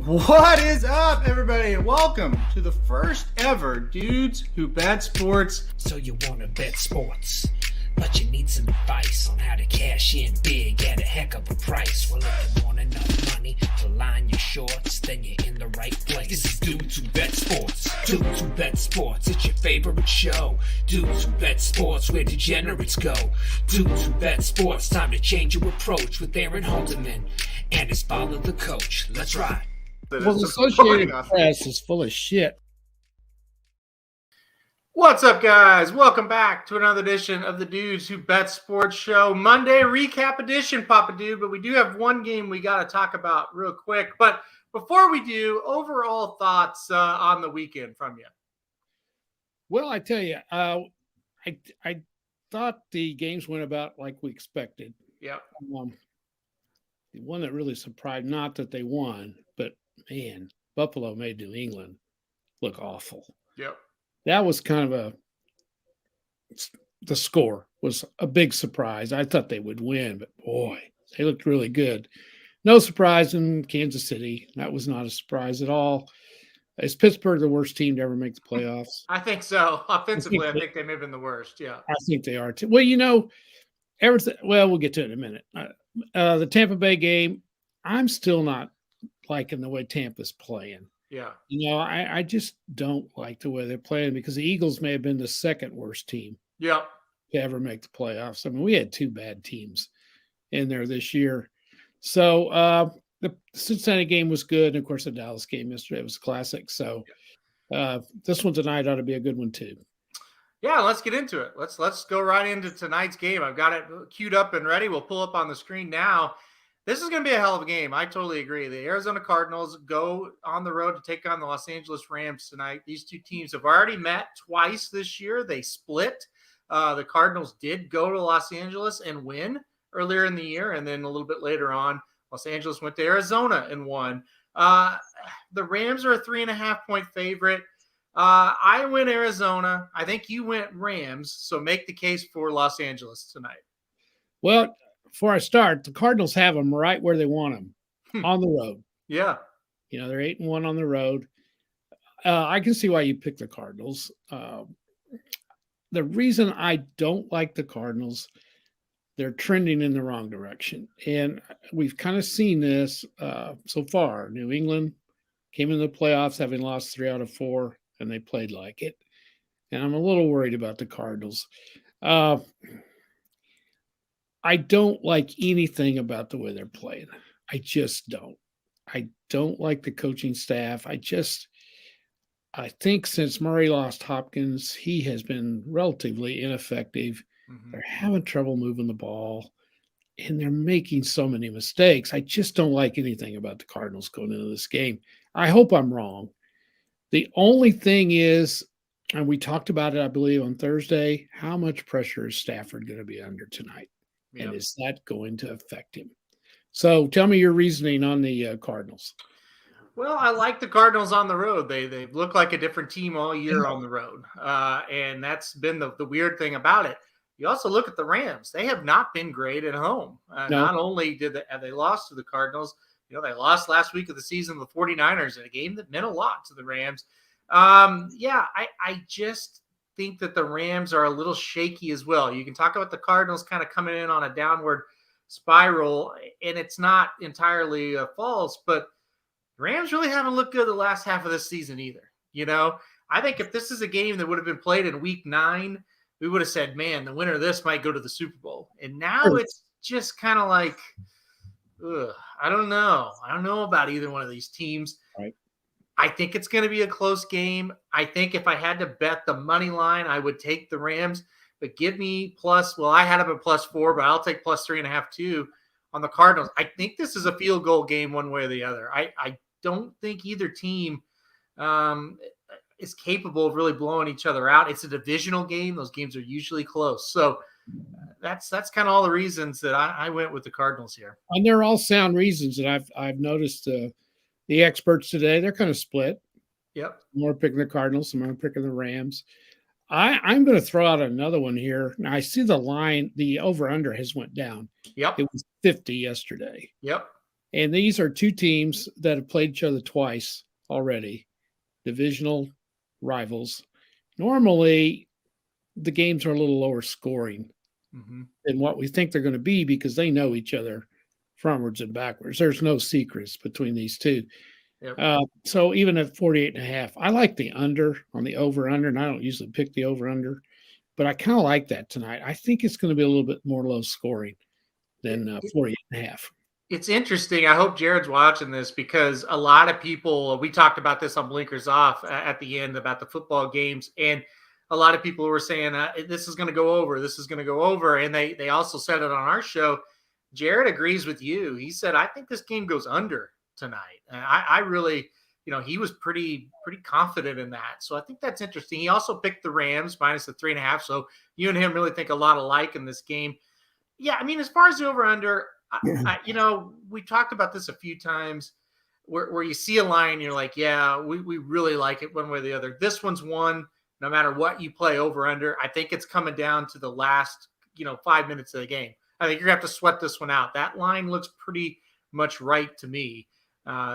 What is up, everybody? Welcome to the first ever Dudes Who Bet Sports. So you want to bet sports, but you need some advice on how to cash in big at a heck of a price. Well, if you want enough money to line your shorts, then you're in the right place. This is Dudes Who Bet Sports. Dudes Who Bet Sports, it's your favorite show. Dudes Who Bet Sports, where degenerates go. Dudes Who Bet Sports, time to change your approach with Aaron Halterman and his father, the coach. Let's ride. Well, the Associated Press is full of shit. What's up, guys? Welcome back to another edition of the Dudes Who Bet Sports Show. Monday recap edition, Papa Dude. But we do have one game we got to talk about real quick. But before we do, overall thoughts on the weekend from you. Well, I tell you, I thought the games went about like we expected. Yeah. The one that really surprised, not that they won, but man, Buffalo made New England look awful. Yep. That was kind of the score was a big surprise. I thought they would win, but boy, they looked really good. No surprise in Kansas City. That was not a surprise at all. Is Pittsburgh the worst team to ever make the playoffs? I think so. Offensively, I think they may have been the worst. Yeah. I think they are too. Well, you know, everything. Well, we'll get to it in a minute. The Tampa Bay game, I'm still not liking the way Tampa's playing. Yeah. You know, I just don't like the way they're playing because the Eagles may have been the second worst team to ever make the playoffs. I mean, we had two bad teams in there this year. So the Cincinnati game was good. And of course, the Dallas game yesterday was a classic. So this one tonight ought to be a good one too. Yeah, let's get into it. Let's go right into tonight's game. I've got it queued up and ready. We'll pull up on the screen now. This is going to be a hell of a game. I totally agree. The Arizona Cardinals go on the road to take on the Los Angeles Rams tonight. These two teams have already met twice this year. They split. The Cardinals did go to Los Angeles and win earlier in the year, and then a little bit later on, Los Angeles went to Arizona and won. The Rams are a 3.5-point favorite. I went Arizona. I think you went Rams, so make the case for Los Angeles tonight. Well, before I start, the Cardinals have them right where they want them, on the road. Yeah. You know, they're 8-1 on the road. I can see why you picked the Cardinals. The reason I don't like the Cardinals, they're trending in the wrong direction. And we've kind of seen this so far. New England came in the playoffs having lost 3 out of 4, and they played like it. And I'm a little worried about the Cardinals. I don't like anything about the way they're playing. I just don't. I don't like the coaching staff. I think since Murray lost Hopkins, he has been relatively ineffective. Mm-hmm. They're having trouble moving the ball, and they're making so many mistakes. I just don't like anything about the Cardinals going into this game. I hope I'm wrong. The only thing is, and we talked about it, I believe, on Thursday, how much pressure is Stafford going to be under tonight? Yep. And is that going to affect him? So tell me your reasoning on the Cardinals. Well, I like the Cardinals on the road. They look like a different team all year on the road. And that's been the weird thing about it. You also look at the Rams. They have not been great at home. No. Not only have they lost to the Cardinals, you know, they lost last week of the season to the 49ers in a game that meant a lot to the Rams. I just think that the Rams are a little shaky as well. You can talk about the Cardinals kind of coming in on a downward spiral, and it's not entirely false, but the Rams really haven't looked good the last half of this season either. You know, I think if this is a game that would have been played in week 9, we would have said, man, the winner of this might go to the Super Bowl. And now it's just kind of like, I don't know. I don't know about either one of these teams. Right. I think it's going to be a close game. I think if I had to bet the money line, I would take the Rams. But give me I had them at +4, but I'll take +3.5 too on the Cardinals. I think this is a field goal game one way or the other. I don't think either team is capable of really blowing each other out. It's a divisional game. Those games are usually close. So that's kind of all the reasons that I went with the Cardinals here. And they're all sound reasons that I've noticed. The experts today, they're kind of split. Yep. More picking the Cardinals, some are picking the Rams. I'm going to throw out another one here. Now, I see the line, the over-under has went down. Yep. It was 50 yesterday. Yep. And these are two teams that have played each other twice already, divisional rivals. Normally, the games are a little lower scoring than what we think they're going to be because they know each other frontwards and backwards. There's no secrets between these two. Yep. So even at 48.5, I like the under on the over-under, and I don't usually pick the over-under, but I kind of like that tonight. I think it's going to be a little bit more low scoring than 48.5. It's interesting. I hope Jared's watching this because a lot of people, we talked about this on Blinkers Off at the end about the football games, and a lot of people were saying this is going to go over. This is going to go over. And they also said it on our show. Jared agrees with you. He said, I think this game goes under tonight. And I really, he was pretty confident in that. So I think that's interesting. He also picked the Rams minus the 3.5. So you and him really think a lot alike in this game. Yeah, I mean, as far as the over under, we talked about this a few times where you see a line, you're like, yeah, we really like it one way or the other. This one's one, no matter what you play over under. I think it's coming down to the last, 5 minutes of the game. I think you're going to have to sweat this one out. That line looks pretty much right to me.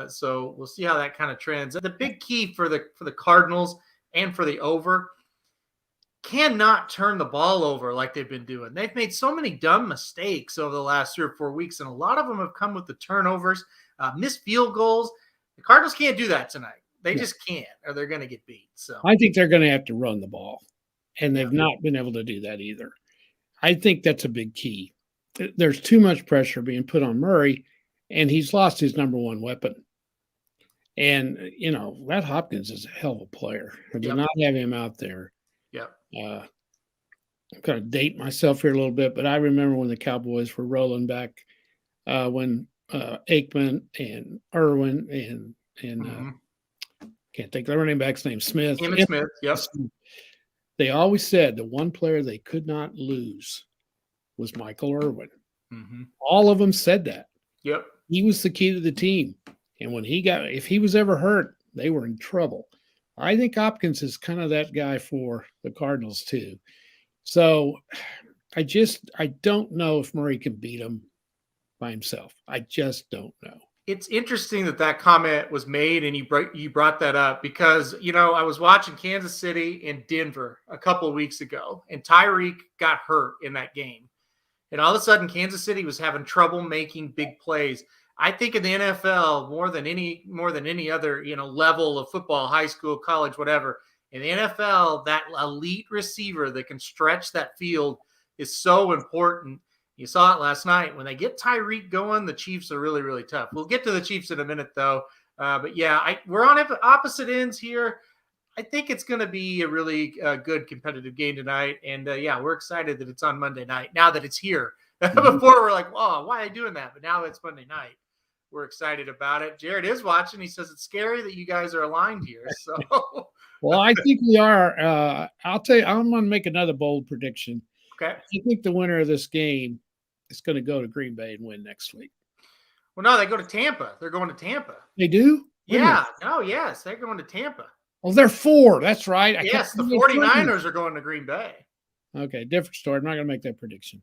So we'll see how that kind of trends. The big key for the Cardinals and for the over, cannot turn the ball over like they've been doing. They've made so many dumb mistakes over the last 3 or 4 weeks, and a lot of them have come with the turnovers, missed field goals. The Cardinals can't do that tonight. They just can't, or they're going to get beat. So I think they're going to have to run the ball, and they've not been able to do that either. I think that's a big key. There's too much pressure being put on Murray, and he's lost his number one weapon. And, that Hopkins is a hell of a player. To not have him out there. I'm going to date myself here a little bit, but I remember when the Cowboys were rolling back when Aikman and Irwin and can't think of their running back's name, Smith. Smith, yep. They always said the one player they could not lose was Michael Irwin. All of them said that. Yep. He was the key to the team. And when if he was ever hurt, they were in trouble. I think Hopkins is kind of that guy for the Cardinals too. So I don't know if Murray can beat him by himself. I just don't know. It's interesting that comment was made and you brought that up because, I was watching Kansas City and Denver a couple of weeks ago, and Tyreek got hurt in that game. And all of a sudden, Kansas City was having trouble making big plays. I think in the NFL, more than any other, level of football, high school, college, whatever, in the NFL, that elite receiver that can stretch that field is so important. You saw it last night. When they get Tyreek going, the Chiefs are really, really tough. We'll get to the Chiefs in a minute, though. But yeah, we're on opposite ends here. I think it's going to be a really good competitive game tonight. And we're excited that it's on Monday night now that it's here. Before we're like, oh, why are they doing that? But now it's Monday night. We're excited about it. Jared is watching. He says it's scary that you guys are aligned here. So, well, I think we are. I'll tell you, I'm going to make another bold prediction. Okay. I think the winner of this game is going to go to Green Bay and win next week. Well, no, they go to Tampa. They're going to Tampa. They do? Yeah. No, yes. They're going to Tampa. Oh, they're 4. That's right. Yes, the 49ers are going to Green Bay. Okay, different story. I'm not going to make that prediction.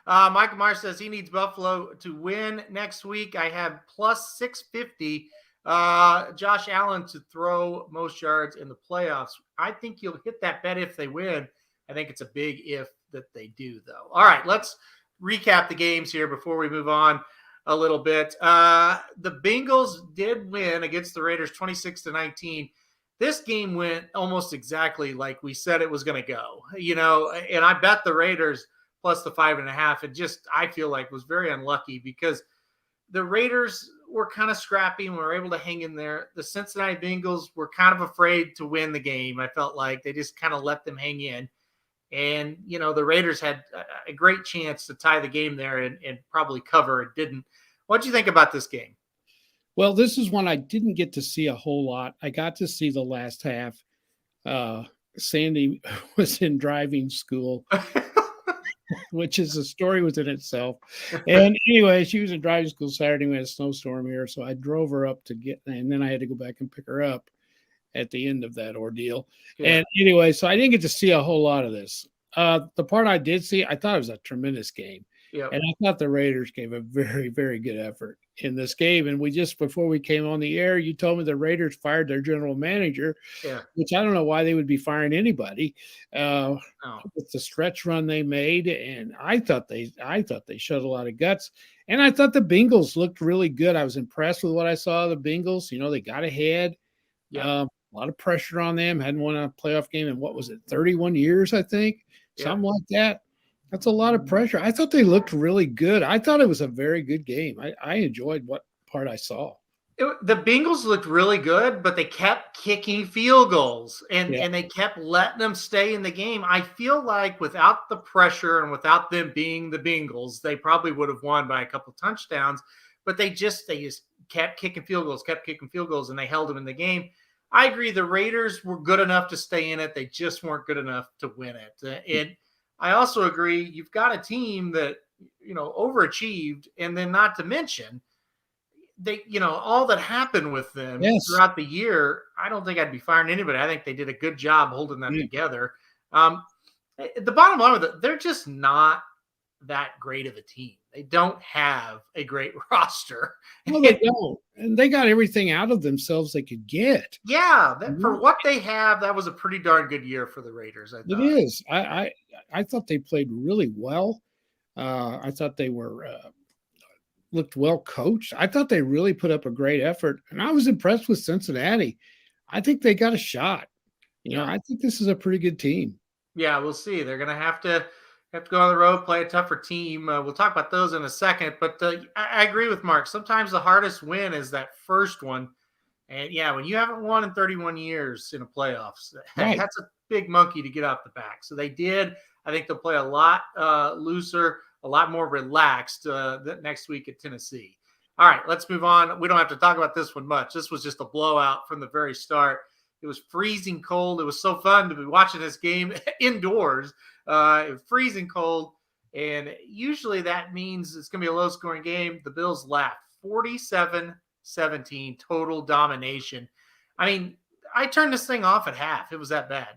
Michael Myers says he needs Buffalo to win next week. I have plus 650. Josh Allen to throw most yards in the playoffs. I think you'll hit that bet if they win. I think it's a big if that they do, though. All right, let's recap the games here before we move on a little bit. The Bengals did win against the Raiders 26-19. This game went almost exactly like we said it was going to go, and I bet the Raiders plus the 5.5. It just, I feel like, was very unlucky because the Raiders were kind of scrappy and were able to hang in there. The Cincinnati Bengals were kind of afraid to win the game. I felt like they just kind of let them hang in. And, the Raiders had a great chance to tie the game there and probably cover. It didn't. What do you think about this game? Well, this is one I didn't get to see a whole lot. I got to see the last half. Sandy was in driving school, which is a story within itself. And anyway, she was in driving school Saturday. We had a snowstorm here, so I drove her up and then I had to go back and pick her up at the end of that ordeal. Yeah. And anyway, so I didn't get to see a whole lot of this. The part I did see, I thought it was a tremendous game. Yep. And I thought the Raiders gave a very, very good effort in this game. And before we came on the air, you told me the Raiders fired their general manager, Yeah. which I don't know why they would be firing anybody. Oh. With the stretch run they made, and I thought they showed a lot of guts, and I thought the Bengals looked really good. I was impressed with what I saw of the Bengals. They got ahead. Yeah. A lot of pressure on them. Hadn't won a playoff game in, what was it, 31 years, I think, something like that. That's a lot of pressure. I thought they looked really good. I thought it was a very good game. I enjoyed what part I saw. The Bengals looked really good, but they kept kicking field goals and they kept letting them stay in the game. I feel like without the pressure and without them being the Bengals, they probably would have won by a couple of touchdowns, but they just kept kicking field goals, and they held them in the game. I agree. The Raiders were good enough to stay in it. They just weren't good enough to win it. And I also agree. You've got a team that, overachieved, and then not to mention, they, all that happened with them throughout the year, I don't think I'd be firing anybody. I think they did a good job holding them together. The bottom line with it, they're just not that great of a team. They don't have a great roster. No, they don't. And they got everything out of themselves they could get. Yeah, for what they have, that was a pretty darn good year for the Raiders, I thought. It is. I thought they played really well. I thought they looked well coached. I thought they really put up a great effort, and I was impressed with Cincinnati. I think they got a shot. I think this is a pretty good team. Yeah, we'll see. They're going to have to go on the road, play a tougher team. We'll talk about those in a second, but I agree with Mark. Sometimes the hardest win is that first one, and when you haven't won in 31 years in a playoffs, that's a big monkey to get off the back. So they did. I think they'll play a lot looser, a lot more relaxed next week at Tennessee. All right, let's move on. We don't have to talk about this one much. This was just a blowout from the very start. It was freezing cold. It was so fun to be watching this game indoors. It was freezing cold, and usually that means it's going to be a low-scoring game. The Bills laughed. 47-17, total domination. I mean, I turned this thing off at half. It was that bad.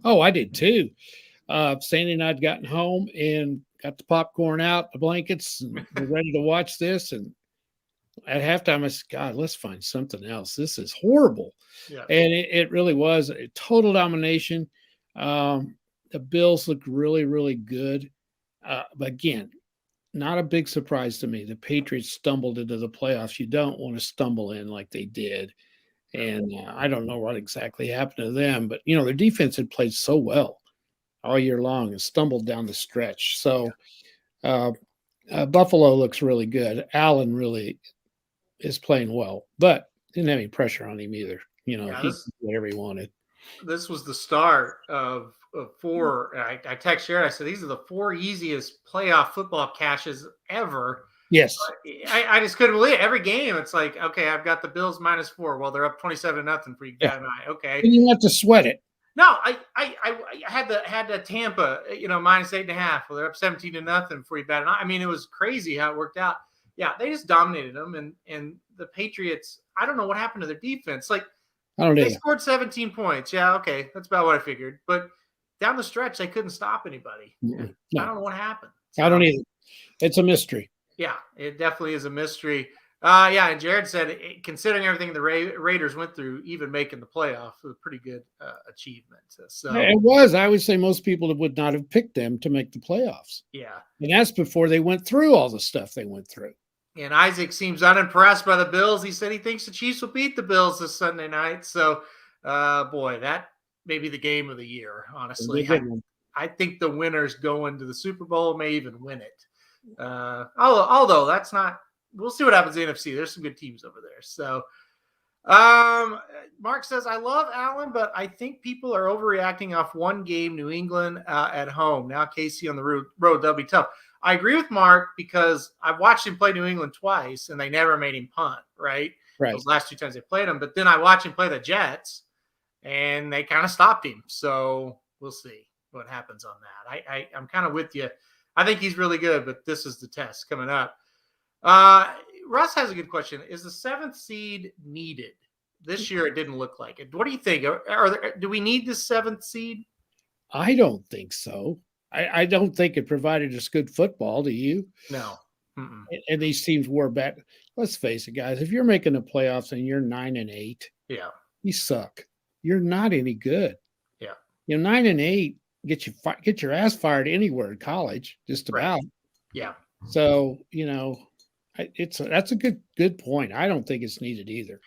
Oh, I did too. Sandy and I'd gotten home and got the popcorn out, the blankets, and we're ready to watch this. And at halftime, I said, God, let's find something else. This is horrible. Yeah. And it really was a total domination. The Bills looked really, really good. But again, not a big surprise to me. The Patriots stumbled into the playoffs. You don't want to stumble in like they did. And I don't know what exactly happened to them, but, their defense had played so well all year long and stumbled down the stretch. So Buffalo looks really good. Allen really is playing well, but didn't have any pressure on him either. He did whatever he wanted. This was the start of four. I text Jared. I said, these are the four easiest playoff football cashes ever. Yes. I just couldn't believe it. Every game, it's like, okay, I've got the Bills -4. Well, they're up 27-0 for you. Yeah. Okay. And you have to sweat it. No, I had the Tampa, -8.5. Well, they're up 17-0 for you. Bad. I mean, it was crazy how it worked out. Yeah, they just dominated them, and the Patriots. I don't know what happened to their defense. Like, they scored 17 points. Yeah, okay, that's about what I figured. But down the stretch, they couldn't stop anybody. No. I don't know what happened. I don't either. It's a mystery. Yeah, it definitely is a mystery. And Jared said, considering everything the Raiders went through, even making the playoffs was a pretty good achievement. So it was. I would say most people would not have picked them to make the playoffs. Yeah. And that's before they went through all the stuff they went through. And Isaac seems unimpressed by the Bills. He said he thinks the Chiefs will beat the Bills this Sunday night. So, boy, that may be the game of the year, honestly. I think the winners going to the Super Bowl may even win it. Although that's not – we'll see what happens in the NFC. There's some good teams over there. So, Mark says, I love Allen, but I think people are overreacting off one game, New England at home. Now KC on the road, that'll be tough. I agree with Mark because I've watched him play New England twice, and they never made him punt, right? Those last two times they played him. But then I watched him play the Jets, and they kind of stopped him. So we'll see what happens on that. I'm kind of with you. I think he's really good, but this is the test coming up. Russ has a good question. Is the 7th seed needed? This year it didn't look like it. What do you think? Do we need the 7th seed? I don't think so. I don't think it provided us good football. Do you? No. Mm-mm. And these teams were bad. Let's face it, guys. If you're making the playoffs and you're 9-8, Yeah. you suck. You're not any good. Yeah. 9-8 get your ass fired anywhere in college, just Right. about. Yeah. So that's a good point. I don't think it's needed either.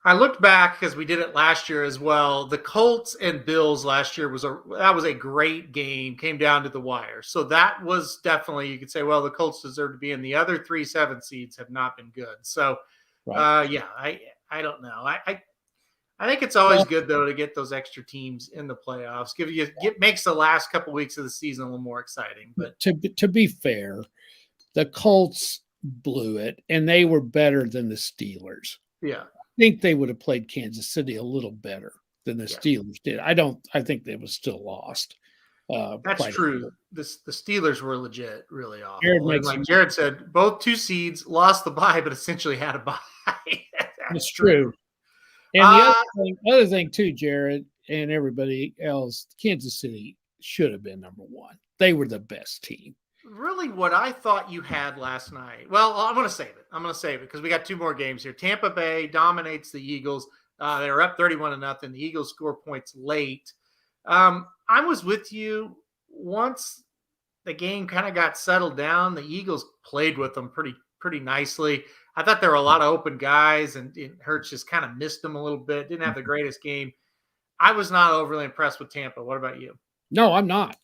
I looked back because we did it last year as well. The Colts and Bills last year was a great game. Came down to the wire, so that was definitely, you could say, well, the Colts deserve to be in. The other 3-7 seeds have not been good. So, Right. yeah, I don't know. I think it's always good though to get those extra teams in the playoffs. Makes the last couple weeks of the season a little more exciting. But to be fair, the Colts blew it, and they were better than the Steelers. yeah. I think they would have played Kansas City a little better than the Steelers did. I think they was still lost. That's true. The Steelers were legit really awful. Jared Like Jared said, both 2 seeds lost the bye, but essentially had a bye. That's true. And the other thing too, Jared and everybody else, Kansas City should have been number 1. They were the best team. Really what I thought you had last night. Well, I'm going to save it because we got 2 more games here. Tampa Bay dominates the Eagles. They were up 31-0. The Eagles score points late. I was with you once the game kind of got settled down. The Eagles played with them pretty nicely. I thought there were a lot of open guys, and Hurts just kind of missed them a little bit. Didn't have the greatest game. I was not overly impressed with Tampa. What about you? No, I'm not.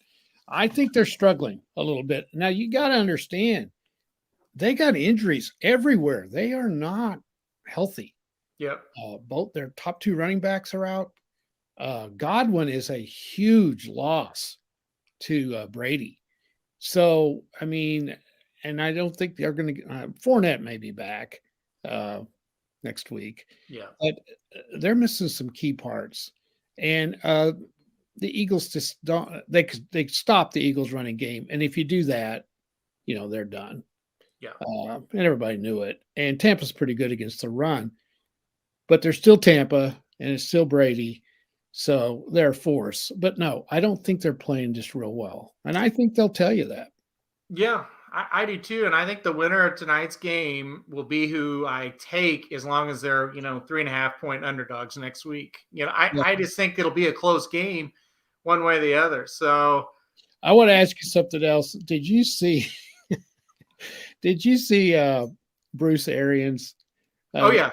I think they're struggling a little bit. Now, you got to understand, they got injuries everywhere. They are not healthy. Yep. Both their top 2 running backs are out. Godwin is a huge loss to Brady. So, I mean, and I don't think they're going to Fournette may be back next week. Yeah. But they're missing some key parts. And the Eagles just don't. They stop the Eagles running game, and if you do that, they're done. Yeah, and everybody knew it. And Tampa's pretty good against the run, but they're still Tampa, and it's still Brady, so they're a force. But no, I don't think they're playing just real well, and I think they'll tell you that. Yeah, I do too, and I think the winner of tonight's game will be who I take, as long as they're 3.5 point underdogs next week. I just think it'll be a close game, one way or the other. So I want to ask you something else. Did you see Bruce Arians? Oh yeah.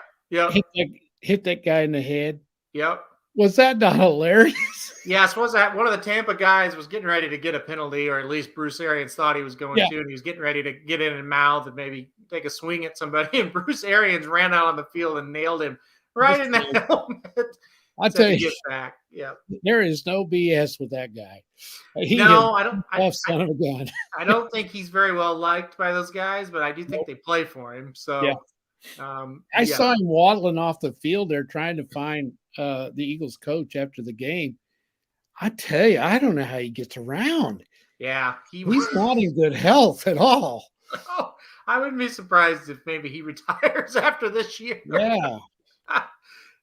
Hit that guy in the head. Yep. Was that not hilarious? Yeah, I suppose that one of the Tampa guys was getting ready to get a penalty, or at least Bruce Arians thought he was going to, and he was getting ready to get in and mouth and maybe take a swing at somebody, and Bruce Arians ran out on the field and nailed him right in the helmet. I tell you, get back. Yeah, there is no BS with that guy. Son of a gun. I don't think he's very well liked by those guys, but I do think they play for him. So, I saw him waddling off the field there trying to find the Eagles coach after the game. I tell you, I don't know how he gets around. Yeah, he's not in good health at all. Oh, I wouldn't be surprised if maybe he retires after this year. Yeah.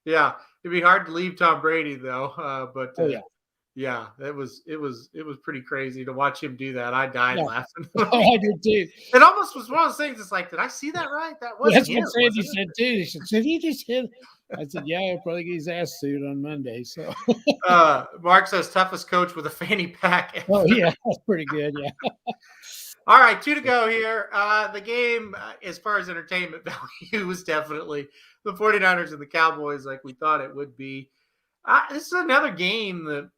Yeah, it'd be hard to leave Tom Brady though. Yeah, it was pretty crazy to watch him do that. I died laughing. I did too. It almost was one of those things. It's like, did I see that right? That wasn't him. That's what Sandy said too. He said, he just hit. I said, yeah, he'll probably get his ass sued on Monday. So Mark says toughest coach with a fanny pack. Oh yeah, that's pretty good. Yeah. All right, 2 to go here. The game, as far as entertainment value, was definitely the 49ers and the Cowboys, like we thought it would be. This is another game that,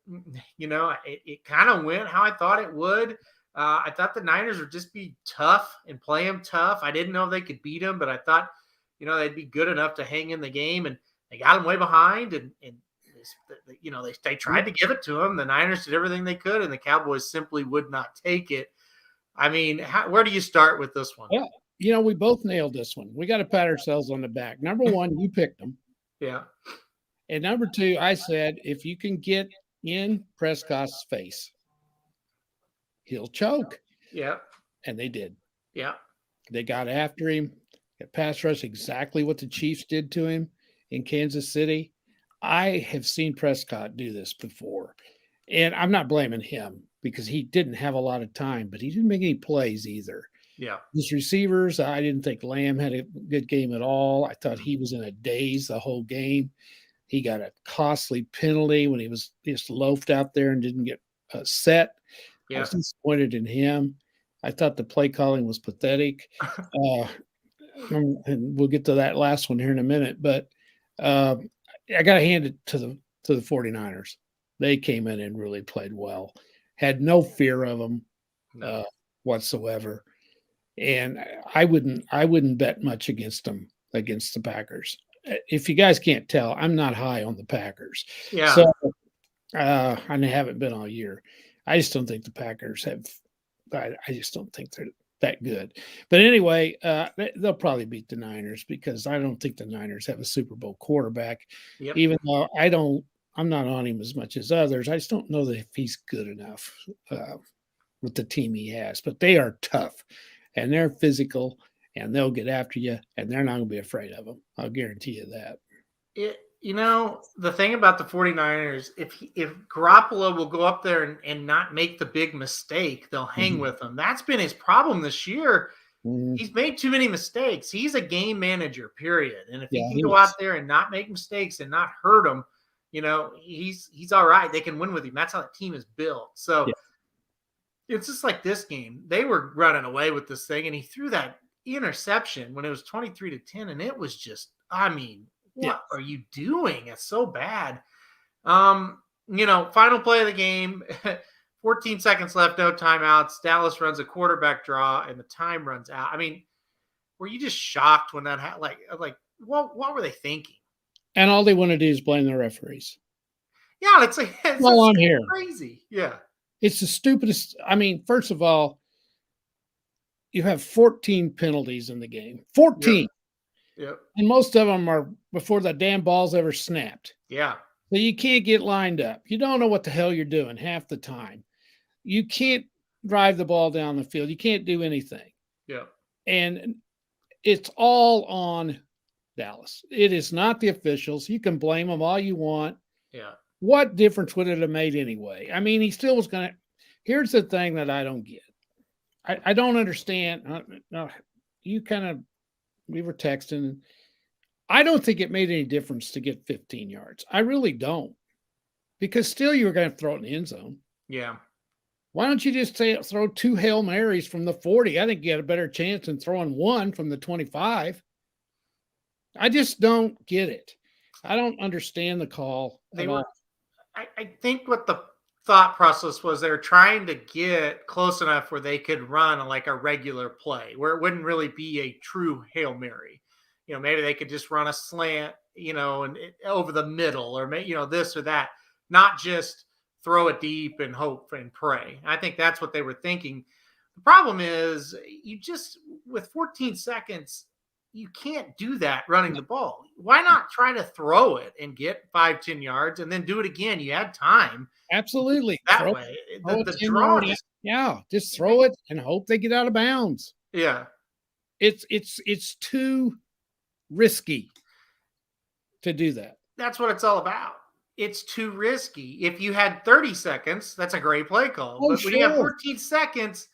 it kind of went how I thought it would. I thought the Niners would just be tough and play them tough. I didn't know if they could beat them, but I thought, they'd be good enough to hang in the game, and they got them way behind, and they tried to give it to them. The Niners did everything they could, and the Cowboys simply would not take it. I mean, where do you start with this one? Yeah, we both nailed this one. We got to pat ourselves on the back. Number one, you picked them. Yeah. And number 2, I said, if you can get in Prescott's face, he'll choke. Yeah. And they did. Yeah. They got after him. At pass rush, exactly what the Chiefs did to him in Kansas City. I have seen Prescott do this before, and I'm not blaming him. because he didn't have a lot of time, but he didn't make any plays either. Yeah. His receivers, I didn't think Lamb had a good game at all. I thought he was in a daze the whole game. He got a costly penalty when he was just loafed out there and didn't get set. Yeah. I was disappointed in him. I thought the play calling was pathetic. And we'll get to that last one here in a minute. But I got to hand it to the 49ers. They came in and really played well. Had no fear of them whatsoever. And I wouldn't bet much against them, against the Packers. If you guys can't tell, I'm not high on the Packers. Yeah. So I haven't been all year. I just don't think the Packers have. I just don't think they're that good. But anyway, they'll probably beat the Niners because I don't think the Niners have a Super Bowl quarterback. Yep. Even though I'm not on him as much as others. I just don't know that if he's good enough with the team he has. But they are tough, and they're physical, and they'll get after you, and they're not going to be afraid of them. I'll guarantee you that. The thing about the 49ers, if Garoppolo will go up there and not make the big mistake, they'll hang with him. That's been his problem this year. He's made too many mistakes. He's a game manager, period. And if he can go out there and not make mistakes and not hurt them, he's all right. They can win with him. That's how the team is built. So it's just like this game. They were running away with this thing, and he threw that interception when it was 23-10, and it was just, what are you doing? It's so bad. Final play of the game, 14 seconds left, no timeouts. Dallas runs a quarterback draw, and the time runs out. Were you just shocked when that happened? Like, what were they thinking? And all they want to do is blame the referees. Yeah, it's on here. Crazy. Yeah. It's the stupidest. First of all, you have 14 penalties in the game. 14. Yep. And most of them are before the damn ball's ever snapped. Yeah. So you can't get lined up. You don't know what the hell you're doing half the time. You can't drive the ball down the field. You can't do anything. Yeah. And it's all on Dallas. It is not the officials. You can blame them all you want. Yeah. What difference would it have made anyway? He still was going to. Here's the thing that I don't get. I don't understand. We were texting. I don't think it made any difference to get 15 yards. I really don't. Because still you were going to throw it in the end zone. Yeah. Why don't you just throw 2 Hail Marys from the 40? I think you had a better chance than throwing 1 from the 25. I just don't get it. I don't understand the call. I think what the thought process was, they were trying to get close enough where they could run like a regular play where it wouldn't really be a true Hail Mary. Maybe they could just run a slant, and over the middle, or this or that, not just throw it deep and hope and pray. I think that's what they were thinking. The problem is with 14 seconds, you can't do that running the ball. Why not try to throw it and get 5-10 yards and then do it again? You had time. Absolutely. That way. The draw. Just throw it and hope they get out of bounds. Yeah. It's too risky to do that. That's what it's all about. It's too risky. If you had 30 seconds, that's a great play call. But when you have 14 seconds,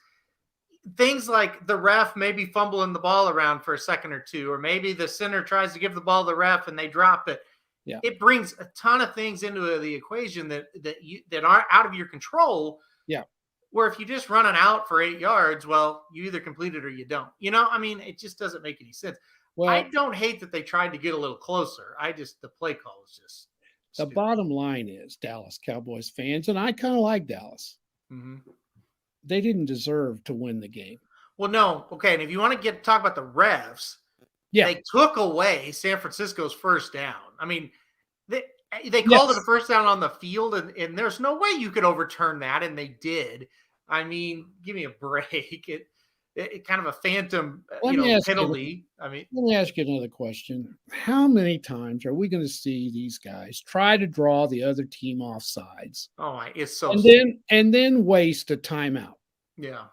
things like the ref maybe fumbling the ball around for a second or two, or maybe the center tries to give the ball to the ref and they drop it. Yeah. It brings a ton of things into the equation that are out of your control. Yeah. Where if you just run an out for 8 yards, well, you either complete it or you don't. It just doesn't make any sense. Well, I don't hate that they tried to get a little closer. The play call is just stupid. The bottom line is, Dallas Cowboys fans, and I kind of like Dallas. Mm-hmm. They didn't deserve to win the game. Well, no. Okay. And if you want to talk about the refs, they took away San Francisco's first down. They called it a first down on the field, and there's no way you could overturn that, and they did. Give me a break. It kind of a phantom penalty. Let me ask you another question. How many times are we going to see these guys try to draw the other team off sides? Oh, it's so and then waste a timeout? Yeah.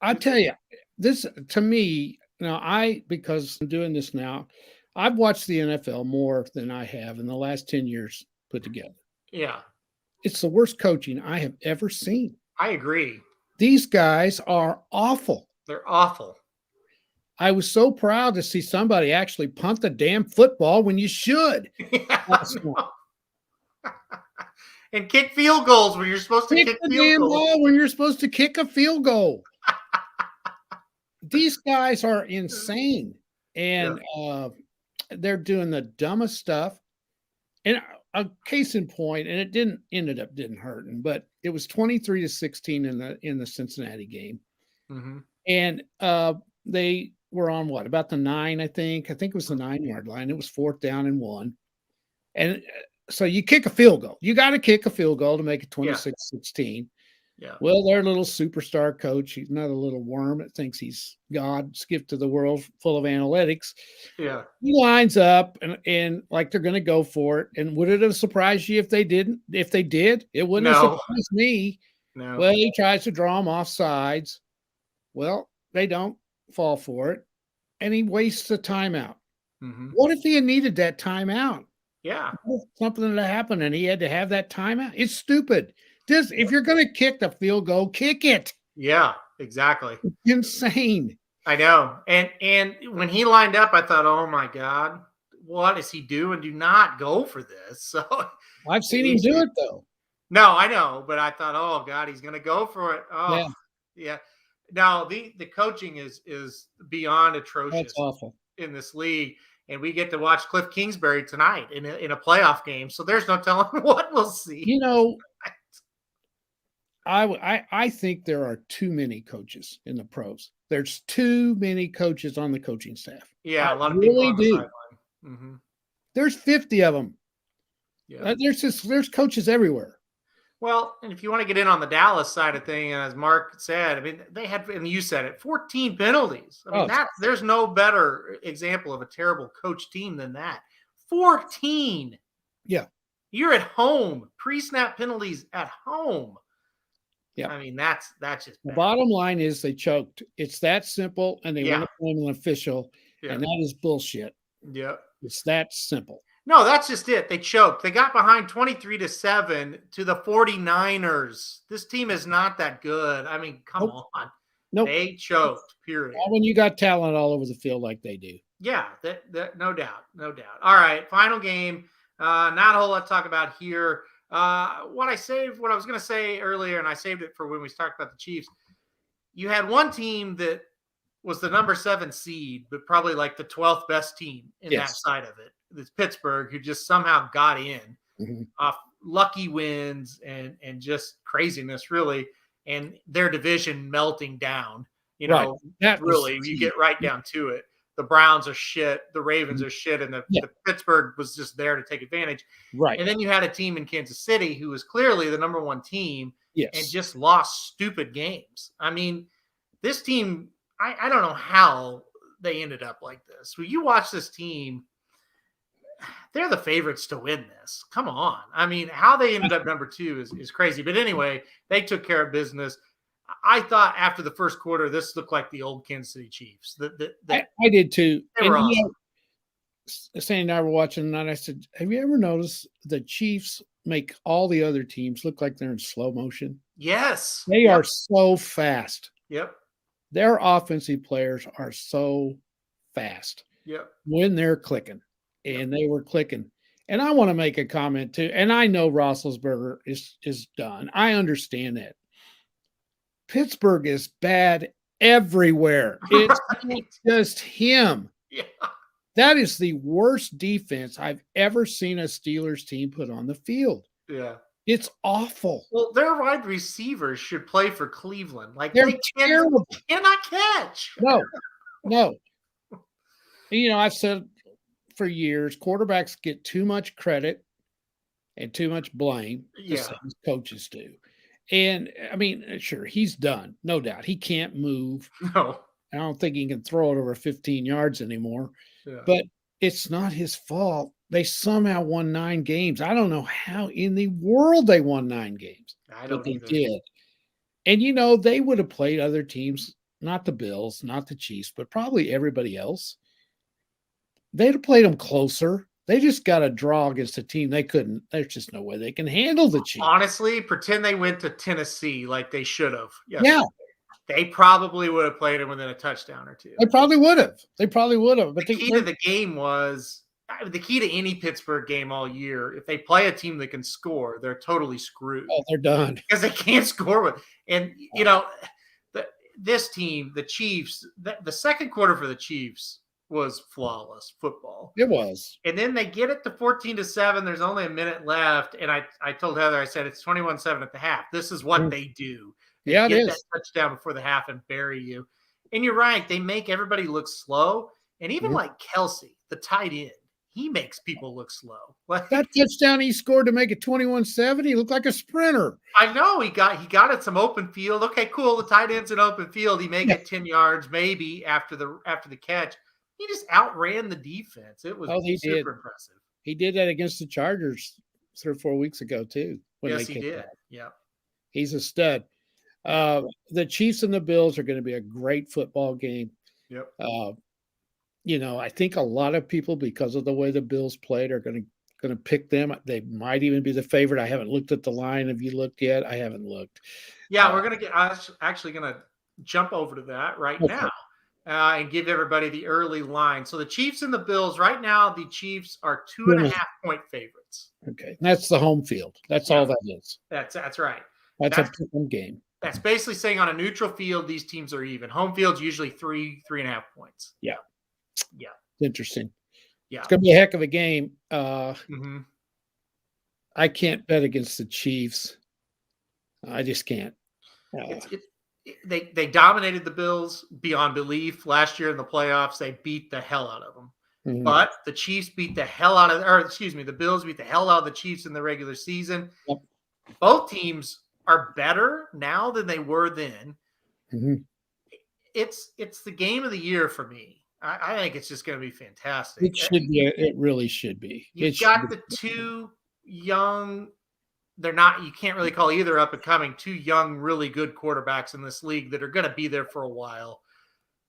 I tell you, this to me, because I'm doing this now, I've watched the NFL more than I have in the last 10 years put together. Yeah. It's the worst coaching I have ever seen. I agree. These guys are awful. They're awful. I was so proud to see somebody actually punt the damn football when you should. Yeah, no. And kick field goals when you're supposed to Kick kick the field damn goals. ball when you're supposed to kick a field goal. These guys are insane, and they're doing the dumbest stuff. And a case in point, and it didn't hurting, but it was 23-16 in the Cincinnati game, Mm-hmm. and they were on what, about the 9, I think it was the 9-yard line. It was 4th down and 1, and so you kick a field goal. You got to kick a field goal to make it 26-16. Yeah. Well, their little superstar coach, he's not a little worm that thinks he's God, skipped to the world full of analytics. Yeah. He lines up and like they're going to go for it. And would it have surprised you if they didn't? If they did, it wouldn't have surprised me. No. Well, he tries to draw them off sides. Well, they don't fall for it, and he wastes a timeout. Mm-hmm. What if he had needed that timeout? Yeah. Something that happened, and he had to have that timeout. It's stupid. If you're going to kick the field goal, kick it. Yeah, exactly. It's insane. I know. And when he lined up, I thought, oh my God, what is he doing? Do not go for this. So I've seen him do it though. No, I know, but I thought, oh God, he's gonna go for it. Oh yeah. Now the coaching is beyond atrocious. That's awful in this league. And we get to watch Cliff Kingsbury tonight in a playoff game. So there's no telling what we'll see. You know, I think there are too many coaches in the pros. There's too many coaches on the coaching staff. Yeah, a lot of really people on the sideline. Mm-hmm. There's 50 of them. Yeah. There's coaches everywhere. Well, and if you want to get in on the Dallas side of thing, and as Mark said, I mean, they had, and you said it, 14 penalties. I mean, there's no better example of a terrible coach team than that. 14. Yeah. You're at home. Pre-snap penalties at home. Yeah. I mean, that's just bad. The bottom line is they choked. It's that simple, and they want to blame an official, and that is bullshit. Yeah. It's that simple. No, that's just it. They choked. They got behind 23-7 to the 49ers. This team is not that good. I mean, come on. Nope. They choked, period. Not when you got talent all over the field like they do. Yeah, that no doubt. No doubt. All right, final game. Not a whole lot to talk about here. What I was going to say earlier, and I saved it for when we talked about the Chiefs. You had one team that was the number 7 seed, but probably like the 12th best team in that side of it. It's Pittsburgh, who just somehow got in off lucky wins and just craziness, really, and their division melting down. You know, really, you get right down to it. The Browns are shit. The Ravens are shit. And the Pittsburgh was just there to take advantage. Right. And then you had a team in Kansas City who was clearly the number 1 team and just lost stupid games. I mean, this team, I don't know how they ended up like this. When you watch this team, they're the favorites to win this. Come on. I mean, how they ended up number 2 is crazy. But anyway, they took care of business. I thought after the first quarter, this looked like the old Kansas City Chiefs. I did too. They were awesome. You know, Sandy and I were watching, and I said, have you ever noticed the Chiefs make all the other teams look like they're in slow motion? Yes. They are so fast. Yep. Their offensive players are so fast. Yep. When they're clicking. And they were clicking. And I want to make a comment too. And I know Roethlisberger is done. I understand that. Pittsburgh is bad everywhere. It's not just him. Yeah. That is the worst defense I've ever seen a Steelers team put on the field. Yeah. It's awful. Well, their wide receivers should play for Cleveland. Like they're terrible. Cannot catch. No. You know, I've said for years, quarterbacks get too much credit and too much blame, the same as coaches do. And I mean, sure, he's done, no doubt. He can't move. No, I don't think he can throw it over 15 yards anymore. Yeah. But it's not his fault. They somehow won 9 games. I don't know how in the world they won 9 games. But they did. And you know, they would have played other teams, not the Bills, not the Chiefs, but probably everybody else. They'd have played them closer. They just got a draw against a team they couldn't. There's just no way they can handle the Chiefs. Honestly, pretend they went to Tennessee like they should have. Yeah. They probably would have played them within a touchdown or two. They probably would have. But the key to the game was the key to any Pittsburgh game all year. If they play a team that can score, they're totally screwed. Oh, they're done because they can't score with. And this team, the Chiefs, the second quarter for the Chiefs was flawless football. It was. And then they get it to 14-7. There's only a minute left. And I told Heather, I said, it's 21-7 at the half. This is what they do. They get that touchdown before the half and bury you. And you're right. They make everybody look slow. And even like Kelsey, the tight end, he makes people look slow. That touchdown he scored to make it 21-7, he looked like a sprinter. I know he got it some open field. Okay, cool. The tight end's in open field. He may get 10 yards maybe after the catch. He just outran the defense. It was super impressive. He did that against the Chargers 3 or 4 weeks ago too. Yes, he did. Yeah, he's a stud. The Chiefs and the Bills are going to be a great football game. Yep. I think a lot of people, because of the way the Bills played, are going to pick them. They might even be the favorite. I haven't looked at the line. Have you looked yet? I haven't looked. Yeah, I'm actually going to jump over to that right now and give everybody the early line. So the Chiefs and the Bills right now, the Chiefs are 2.5 point favorites. Okay, that's the home field. That's all that is. That's right. That's a pick-em game. That's basically saying on a neutral field, these teams are even. Home field's usually 3.5 points. Yeah. Interesting. Yeah. It's going to be a heck of a game. I can't bet against the Chiefs. I just can't. They dominated the Bills beyond belief last year in the playoffs. They beat the hell out of them. Mm-hmm. But the Chiefs beat the hell out of, the Bills beat the hell out of the Chiefs in the regular season. Yep. Both teams are better now than they were then. Mm-hmm. It's the game of the year for me. I think it's just going to be fantastic. It should be. It really should be. You've got the two young. They're not. You can't really call either up and coming. Two young, really good quarterbacks in this league that are going to be there for a while.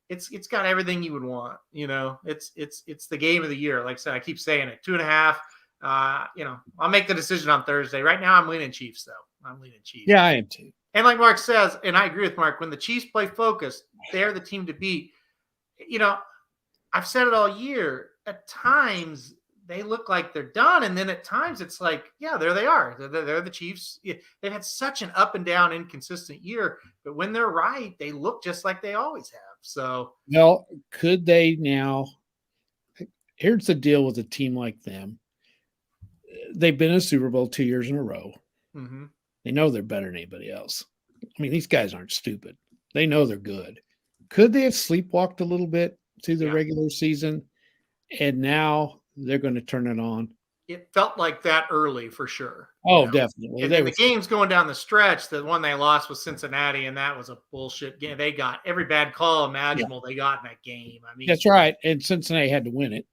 It's got everything you would want. It's the game of the year. Like I said, I keep saying it. 2.5. I'll make the decision on Thursday. Right now, I'm leaning Chiefs though. I'm leaning Chiefs. Yeah, I am too. And like Mark says, and I agree with Mark, when the Chiefs play focused, they're the team to beat. I've said it all year. At times they look like they're done, and then at times it's like, yeah, there they are. They're the Chiefs. They've had such an up and down, inconsistent year, but when they're right, they look just like they always have. So, well, could they now? Here's the deal with a team like them. They've been in a Super Bowl 2 years in a row. Mm-hmm. They know they're better than anybody else. I mean, these guys aren't stupid. They know they're good. Could they have sleepwalked a little bit through the regular season, and now they're going to turn it on? It felt like that early for sure. Oh, definitely. And the game's going down the stretch. The one they lost was Cincinnati, and that was a bullshit game. They got every bad call imaginable they got in that game. I mean, that's right. And Cincinnati had to win it.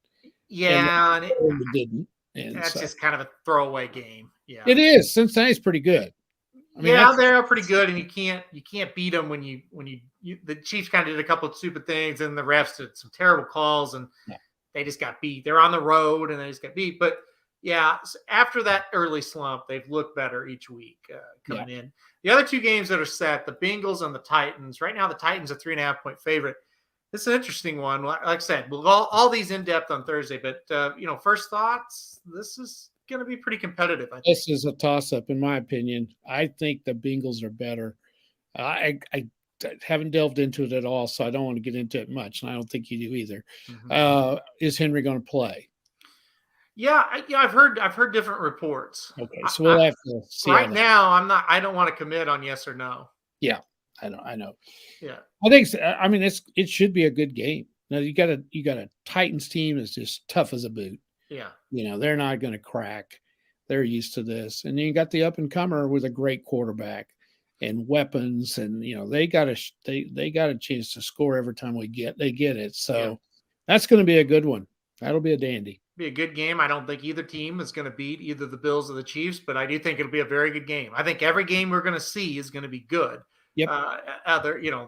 Yeah, and it didn't. And that's just kind of a throwaway game. Yeah, it is. Cincinnati's pretty good. I mean, they're pretty good, and you can't beat them when you the Chiefs kind of did a couple of stupid things, and the refs did some terrible calls, and they just got beat. They're on the road, and they just got beat. But after that early slump, they've looked better each week coming in. The other two games that are set, the Bengals and the Titans. Right now, the Titans are 3.5 point favorite. This is an interesting one. Like I said, we'll all these in depth on Thursday. But first thoughts. This is going to be pretty competitive. I think. This is a toss-up, in my opinion. I think the Bengals are better. I haven't delved into it at all, so I don't want to get into it much, and I don't think you do either. Mm-hmm. Is Henry going to play? Yeah, I've heard different reports. Okay, so we'll have to see. Right now, I don't want to commit on yes or no. Yeah, I know. Yeah, I think. I mean, it should be a good game. Now you got a Titans team that's just tough as a boot. Yeah. They're not going to crack. They're used to this. And then you got the up and comer with a great quarterback and weapons. And, they got a chance to score every time they get it. So that's going to be a good one. That'll be a dandy. Be a good game. I don't think either team is going to beat either the Bills or the Chiefs, but I do think it'll be a very good game. I think every game we're going to see is going to be good. Yep.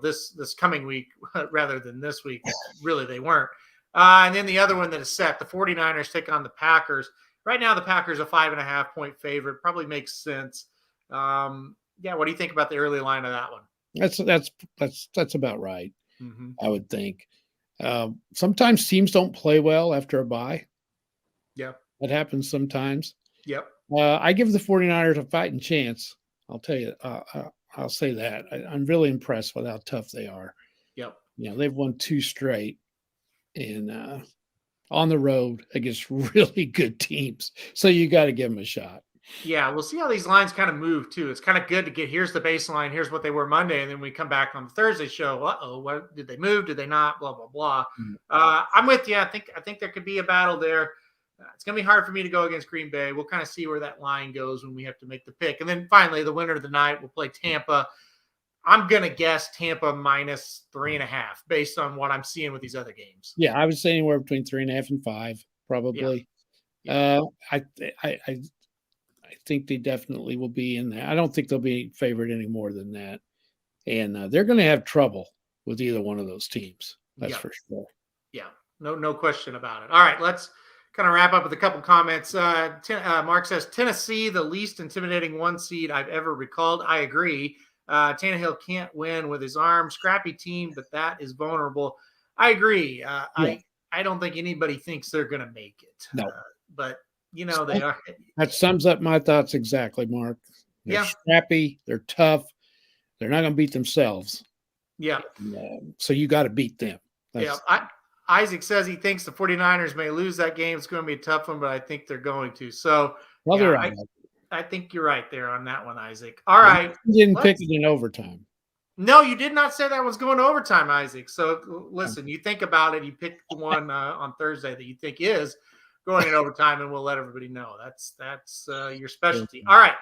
This coming week rather than this week. Really, they weren't. And then the other one that is set, the 49ers take on the Packers. Right now, the Packers are 5.5-point favorite. Probably makes sense. Yeah, what do you think about the early line of that one? That's about right. Mm-hmm. I would think. Sometimes teams don't play well after a bye. Yep. That happens sometimes. Yep. I give the 49ers a fighting chance. I'll tell you. I'll say that. I'm really impressed with how tough they are. Yep. They've won 2 straight, and on the road against really good teams. So you got to give them a shot. Yeah, we'll see how these lines kind of move too. It's kind of good to get here's the baseline, here's what they were Monday, and then we come back on the Thursday show. What did they move? Did they not? Blah blah blah. I'm with you. I think there could be a battle there. It's going to be hard for me to go against Green Bay. We'll kind of see where that line goes when we have to make the pick, and then finally the winner of the night will play Tampa. I'm going to guess Tampa minus 3.5 based on what I'm seeing with these other games. Yeah, I would say anywhere between 3.5 and 5, probably. Yeah. I think they definitely will be in there. I don't think they'll be favored any more than that. And they're going to have trouble with either one of those teams. That's for sure. Yeah, no question about it. All right, let's kind of wrap up with a couple comments. Mark says, Tennessee, the least intimidating 1 seed I've ever recalled. I agree. Tannehill can't win with his arm. Scrappy team, but that is vulnerable. I agree. I don't think anybody thinks they're going to make it. No. But they are. That sums up my thoughts exactly, Mark. They're scrappy. They're tough. They're not going to beat themselves. Yeah. So you got to beat them. Isaac says he thinks the 49ers may lose that game. It's going to be a tough one, but I think they're going to. So I think you're right there on that one, Isaac. All right. You didn't pick it in overtime. No, you did not say that was going to overtime, Isaac. So listen, you think about it. You pick the one on Thursday that you think is going in overtime, and we'll let everybody know. That's your specialty. All right,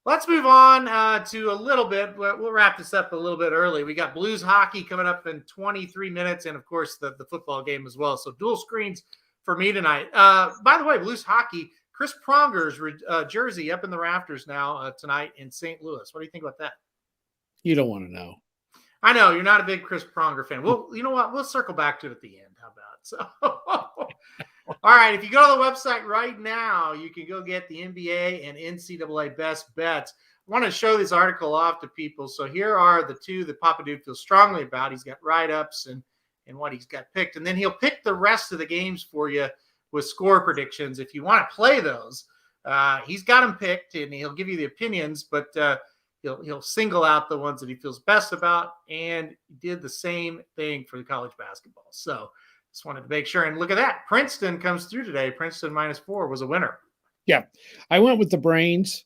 let's move on to a little bit. We'll wrap this up a little bit early. We got Blues hockey coming up in 23 minutes, and of course the football game as well. So dual screens for me tonight. By the way, Blues hockey, Chris Pronger's jersey up in the rafters now tonight in St. Louis. What do you think about that? You don't want to know. I know you're not a big Chris Pronger fan. Well, you know what? We'll circle back to it at the end. How about so? All right, if you go to the website right now, you can go get the NBA and NCAA best bets. I want to show this article off to people. So here are the 2 that Papa Dude feels strongly about. He's got write-ups and what he's got picked. And then he'll pick the rest of the games for you with score predictions. If you want to play those, he's got them picked, and he'll give you the opinions, but he'll single out the ones that he feels best about, and he did the same thing for the college basketball. So just wanted to make sure. And look at that. Princeton comes through today. Princeton -4 was a winner. Yeah. I went with the brains.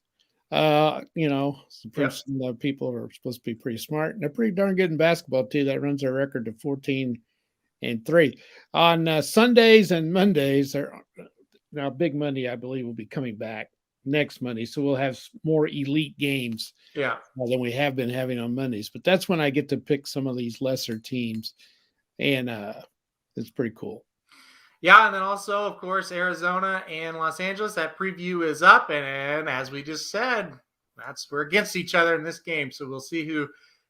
Princeton people are supposed to be pretty smart, and they're pretty darn good in basketball too. That runs their record to 14-3. On Sundays and Mondays, now Big Monday, I believe, will be coming back next Monday. So we'll have more elite games than we have been having on Mondays. But that's when I get to pick some of these lesser teams. And it's pretty cool. Yeah, and then also, of course, Arizona and Los Angeles. That preview is up, and as we just said, we're against each other in this game. So we'll see who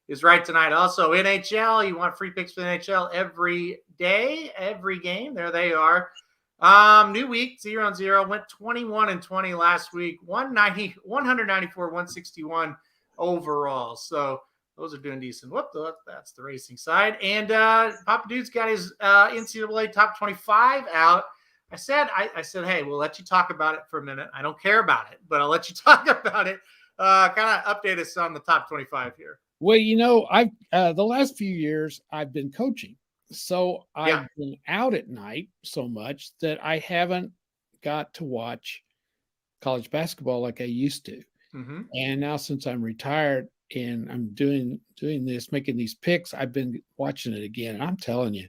is right tonight. Also, NHL. You want free picks for the NHL every day, every game. There they are. New week 0-0. Went 21-20 last week. 194, 161 overall. So those are doing decent. That's the racing side. And Papa Dude's got his NCAA top 25 out. I said, hey, we'll let you talk about it for a minute. I don't care about it, but I'll let you talk about it. Kind of update us on the top 25 here. Well, I've the last few years I've been coaching. So I've been out at night so much that I haven't got to watch college basketball like I used to. Mm-hmm. And now since I'm retired and I'm doing this, making these picks, I've been watching it again. And I'm telling you,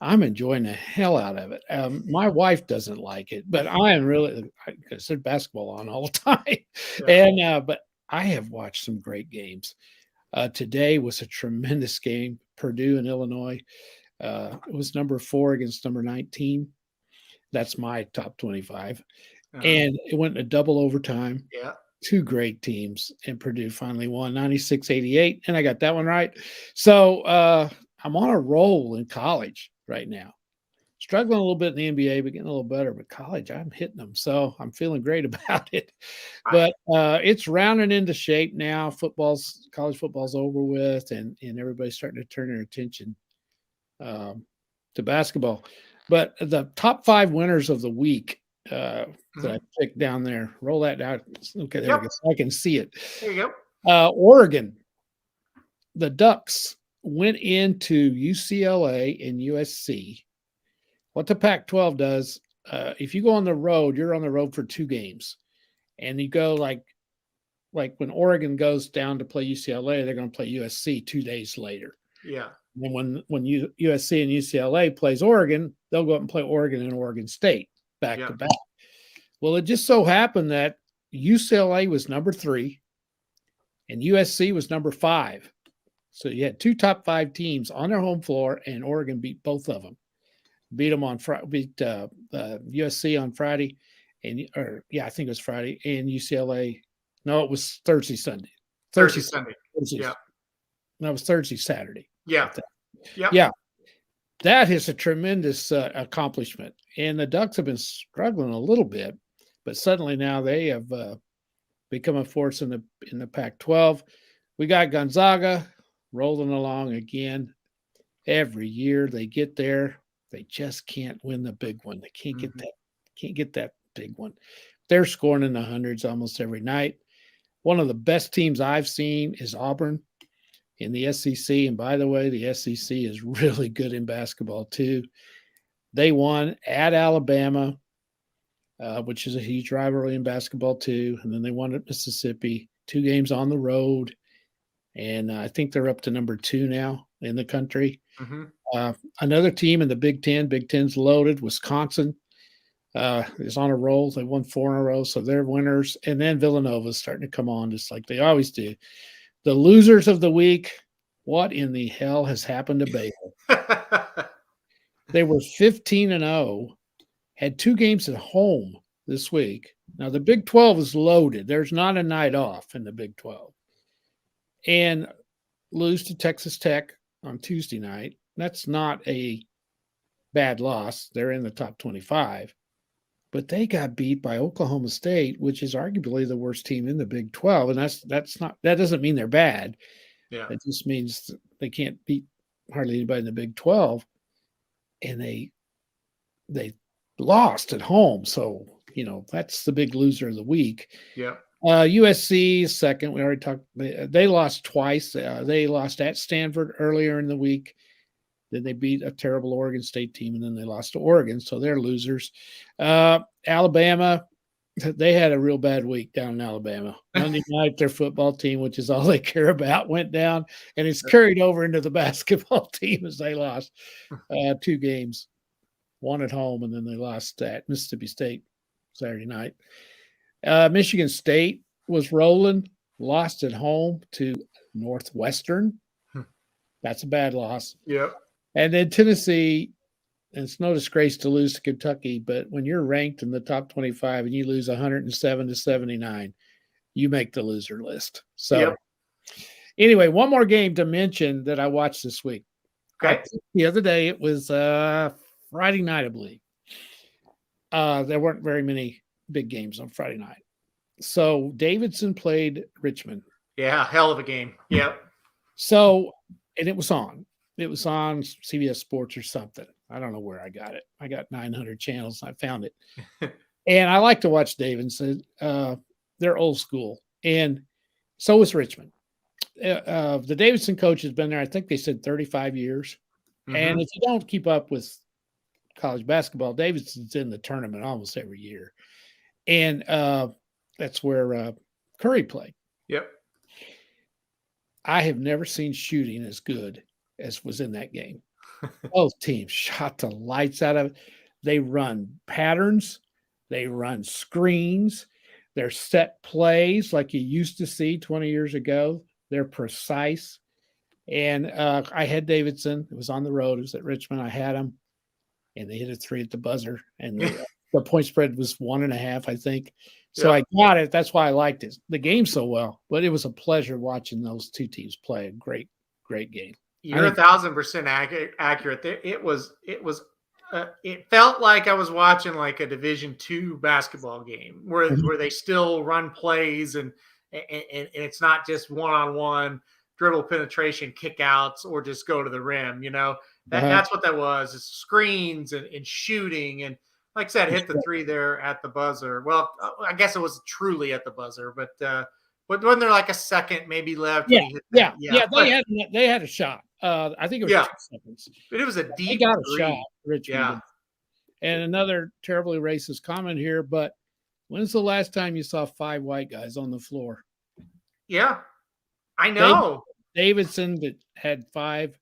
I'm enjoying the hell out of it. My wife doesn't like it, but I am really, because there's basketball on all the time. Yeah. And but I have watched some great games. Today was a tremendous game. Purdue and Illinois. It was number 4 against number 19. That's my top 25. And it went in a double overtime. Yeah. 2 great teams, and Purdue finally won 96-88, and I got that one right. So I'm on a roll in college right now. Struggling a little bit in the NBA, but getting a little better. But college, I'm hitting them, so I'm feeling great about it. But it's rounding into shape now. College football's over with, and everybody's starting to turn their attention to basketball. But the top 5 winners of the week that I picked down there, roll that out. Okay, there we go. I can see it. There you go. Oregon, the Ducks went into UCLA and USC. What the Pac-12 does, if you go on the road, you're on the road for 2 games, and you go like when Oregon goes down to play UCLA, they're going to play USC 2 days later. Yeah. And when USC and UCLA plays Oregon, they'll go up and play Oregon and Oregon State back to back. Well, it just so happened that UCLA was number 3 and USC was number 5. So you had 2 top 5 teams on their home floor, and Oregon beat both of them. Beat them on beat USC on Friday, I think it was Friday, and UCLA. No, it was Thursday, Sunday. Sunday. Yeah. No, it was Thursday, Saturday. Yeah. Yeah. That is a tremendous accomplishment. And the Ducks have been struggling a little bit, but suddenly now they have become a force in the Pac-12. We got Gonzaga rolling along again. Every year they get there, they just can't win the big one. They can't get that big one. They're scoring in the hundreds almost every night. One of the best teams I've seen is Auburn in the SEC. And by the way, the SEC is really good in basketball too. They won at Alabama, which is a huge rivalry in basketball too. And then they won at Mississippi, 2 games on the road. And I think they're up to number 2 now in the country. Another team in the Big Ten. Big Ten's loaded. Wisconsin is on a roll. They won 4 in a row, so they're winners. And then Villanova's starting to come on just like they always do. The losers of the week, what in the hell has happened to Baylor? They were 15-0, had 2 games at home this week. Now, the Big 12 is loaded. There's not a night off in the Big 12. And lose to Texas Tech on Tuesday night. That's not a bad loss. They're in the top 25. But they got beat by Oklahoma State, which is arguably the worst team in the Big 12. And that doesn't mean they're bad. Yeah. It just means they can't beat hardly anybody in the Big 12. And they lost at home. So, that's the big loser of the week. Yeah. USC is second. We already talked. They lost twice. They lost at Stanford earlier in the week. Then they beat a terrible Oregon State team, and then they lost to Oregon, so they're losers. Alabama, they had a real bad week down in Alabama. Monday night, their football team, which is all they care about, went down, and it's carried over into the basketball team as they lost 2 games, 1 at home, and then they lost at Mississippi State Saturday night. Michigan State was rolling, lost at home to Northwestern. That's a bad loss. Yep. And then Tennessee, and it's no disgrace to lose to Kentucky, but when you're ranked in the top 25 and you lose 107-79, you make the loser list. So anyway, one more game to mention that I watched this week. Okay. The other day, it was Friday night, I believe. There weren't very many big games on Friday night. So Davidson played Richmond. Yeah, hell of a game. Yep. So, and it was on CBS Sports or something. I don't know where I got it. I got 900 channels. I found it. And I like to watch Davidson. They're old school. And so is Richmond. The Davidson coach has been there, I think they said 35 years. And if you don't keep up with college basketball, Davidson's in the tournament almost every year. And that's where Curry played. Yep. I have never seen shooting as good as was in that game. Both teams shot the lights out of it. They run patterns. They run screens. They're set plays like you used to see 20 years ago. They're precise. And I had Davidson. It was on the road. It was at Richmond. I had them. And they hit a 3 at the buzzer. And the point spread was 1.5, I think. So I got it. That's why I liked it. The game so well. But it was a pleasure watching those 2 teams play. A great, great game. You're 1,000% accurate. It was it felt like I was watching like a Division II basketball game where they still run plays and it's not just one-on-one dribble penetration kickouts or just go to the rim. That's what that was. It's screens and shooting and like I said, hit the three there at the buzzer. Well, I guess it was truly at the buzzer, but wasn't there like a second maybe left? Yeah, they had a shot. I think it was 2 seconds. But it was a deep. They got a three. shot, Richmond. Yeah. And another terribly racist comment here, but when's the last time you saw 5 white guys on the floor? Yeah, I know. Davidson that had 5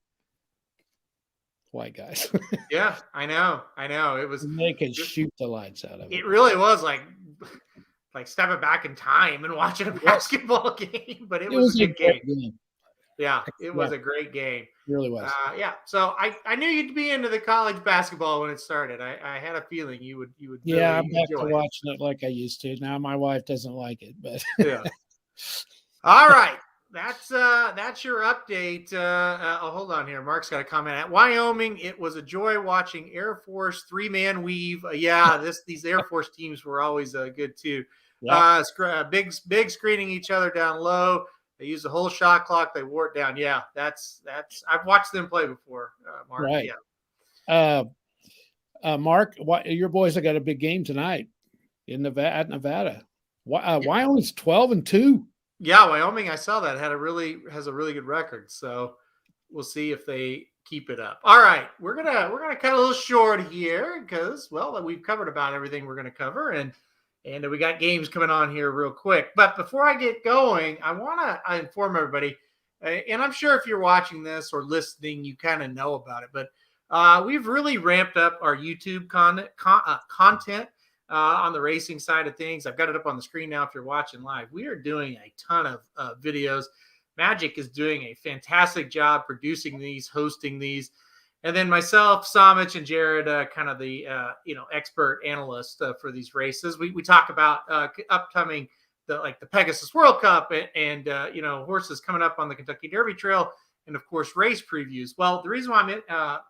white guys. Yeah, I know. It was. And they could shoot the lights out of it. It really was like stepping back in time and watching a basketball game, but it was a good game. Yeah, it was a great game. It really was. So I knew you'd be into the college basketball when it started. I had a feeling you would. Yeah, I'm back to watching it like I used to. Now my wife doesn't like it, but yeah. All right. That's your update. Hold on here. Mark's got a comment. At Wyoming, it was a joy watching Air Force 3-man weave. These Air Force teams were always good too. Yep. Big screening each other down low. They used the whole shot clock. They wore it down. Yeah, that's. I've watched them play before, Mark. Right. Yeah. Mark, your boys have got a big game tonight in Nevada. Wyoming's 12-2. Yeah, Wyoming. I saw that has a really good record. So we'll see if they keep it up. All right, we're gonna cut a little short here because we've covered about everything we're gonna cover and we got games coming on here real quick. But before I get going, I want to inform everybody, and I'm sure if you're watching this or listening, you kind of know about it. But we've really ramped up our YouTube content on the racing side of things. I've got it up on the screen now if you're watching live. We are doing a ton of videos. Magic is doing a fantastic job producing these, hosting these. And then myself, Samich, and Jared, kind of the expert analyst for these races. We talk about upcoming the Pegasus World Cup and horses coming up on the Kentucky Derby Trail, and of course race previews. Well, the reason why I'm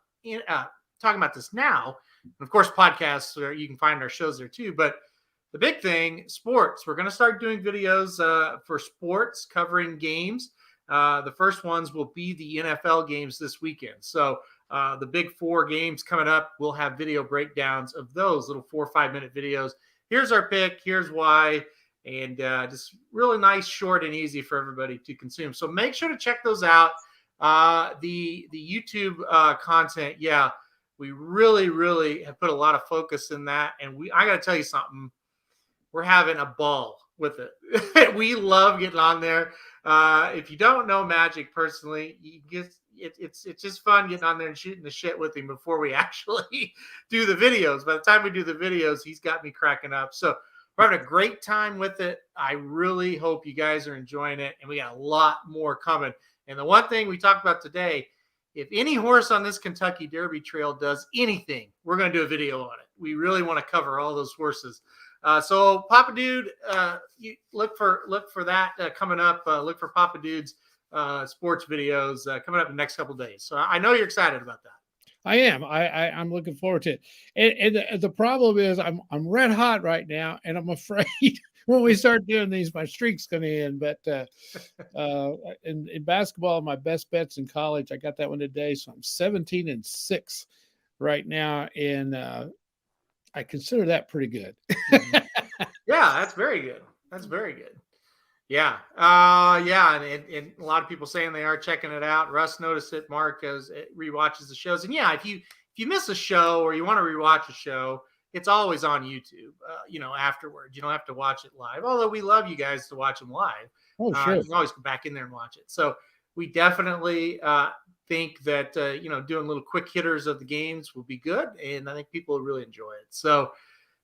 talking about this now, and of course podcasts, you can find our shows there too. But the big thing, sports. We're going to start doing videos for sports covering games. The first ones will be the NFL games this weekend. So the big 4 games coming up, we'll have video breakdowns of those little 4 or 5 minute videos. Here's our pick. Here's why. And just really nice, short, and easy for everybody to consume. So make sure to check those out. The YouTube content, we really, really have put a lot of focus in that. And I got to tell you something. We're having a ball with it. We love getting on there. If you don't know Magic personally, it's just fun getting on there and shooting the shit with him before we actually do the videos. By the time we do the videos, he's got me cracking up. So we're having a great time with it. I really hope you guys are enjoying it, and we got a lot more coming. And the one thing we talked about today, if any horse on this Kentucky Derby Trail does anything, we're going to do a video on it. We really want to cover all those horses. So Papa Dude, you look for that coming up. Look for Papa Dude's sports videos coming up in the next couple of days. So I know you're excited about that. I am. I'm looking forward to it. And the problem is I'm red hot right now, and I'm afraid when we start doing these, my streak's going to end. But in basketball, my best bets in college, I got that one today. So I'm 17-6 right now, and I consider that pretty good. Yeah, that's very good. That's very good. Yeah. And a lot of people saying they are checking it out. Russ noticed it. Mark rewatches the shows. And yeah, if you miss a show or you want to rewatch a show, it's always on YouTube, afterwards. You don't have to watch it live. Although we love you guys to watch them live. Oh, sure. You can always go back in there and watch it. So we definitely think that, doing little quick hitters of the games will be good. And I think people will really enjoy it. So,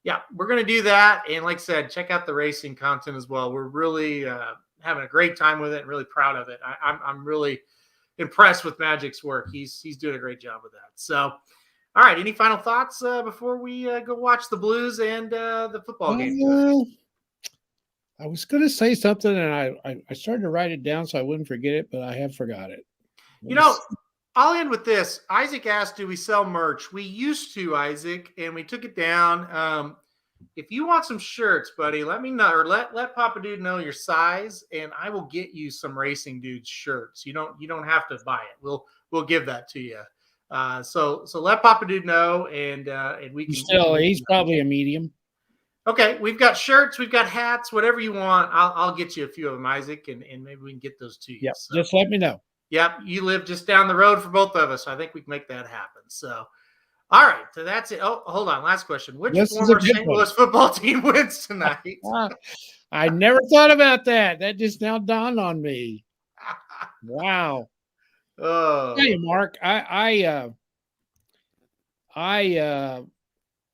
yeah, we're going to do that. And like I said, check out the racing content as well. We're really having a great time with it and really proud of it. I'm really impressed with Magic's work. He's doing a great job with that. So, all right, any final thoughts before we go watch the Blues and the football game? I was going to say something, and I started to write it down so I wouldn't forget it, but I have forgot it. I'll end with this. Isaac asked, do we sell merch? We used to, Isaac, and we took it down. If you want some shirts, buddy, let me know, or let Papa Dude know your size, and I will get you some Racing Dudes shirts. You don't have to buy it. We'll give that to you. So let Papa Dude know, and we can. He's probably a medium. Okay, we've got shirts, we've got hats, whatever you want. I'll get you a few of them, Isaac, and maybe we can get those to you. Yeah, so, just let me know. Yep, you live just down the road for both of us. So I think we can make that happen. So, all right, so that's it. Oh, hold on, last question. Which former St. Louis football team wins tonight? I never thought about that. That just now dawned on me. Wow. Oh, hey, Mark, I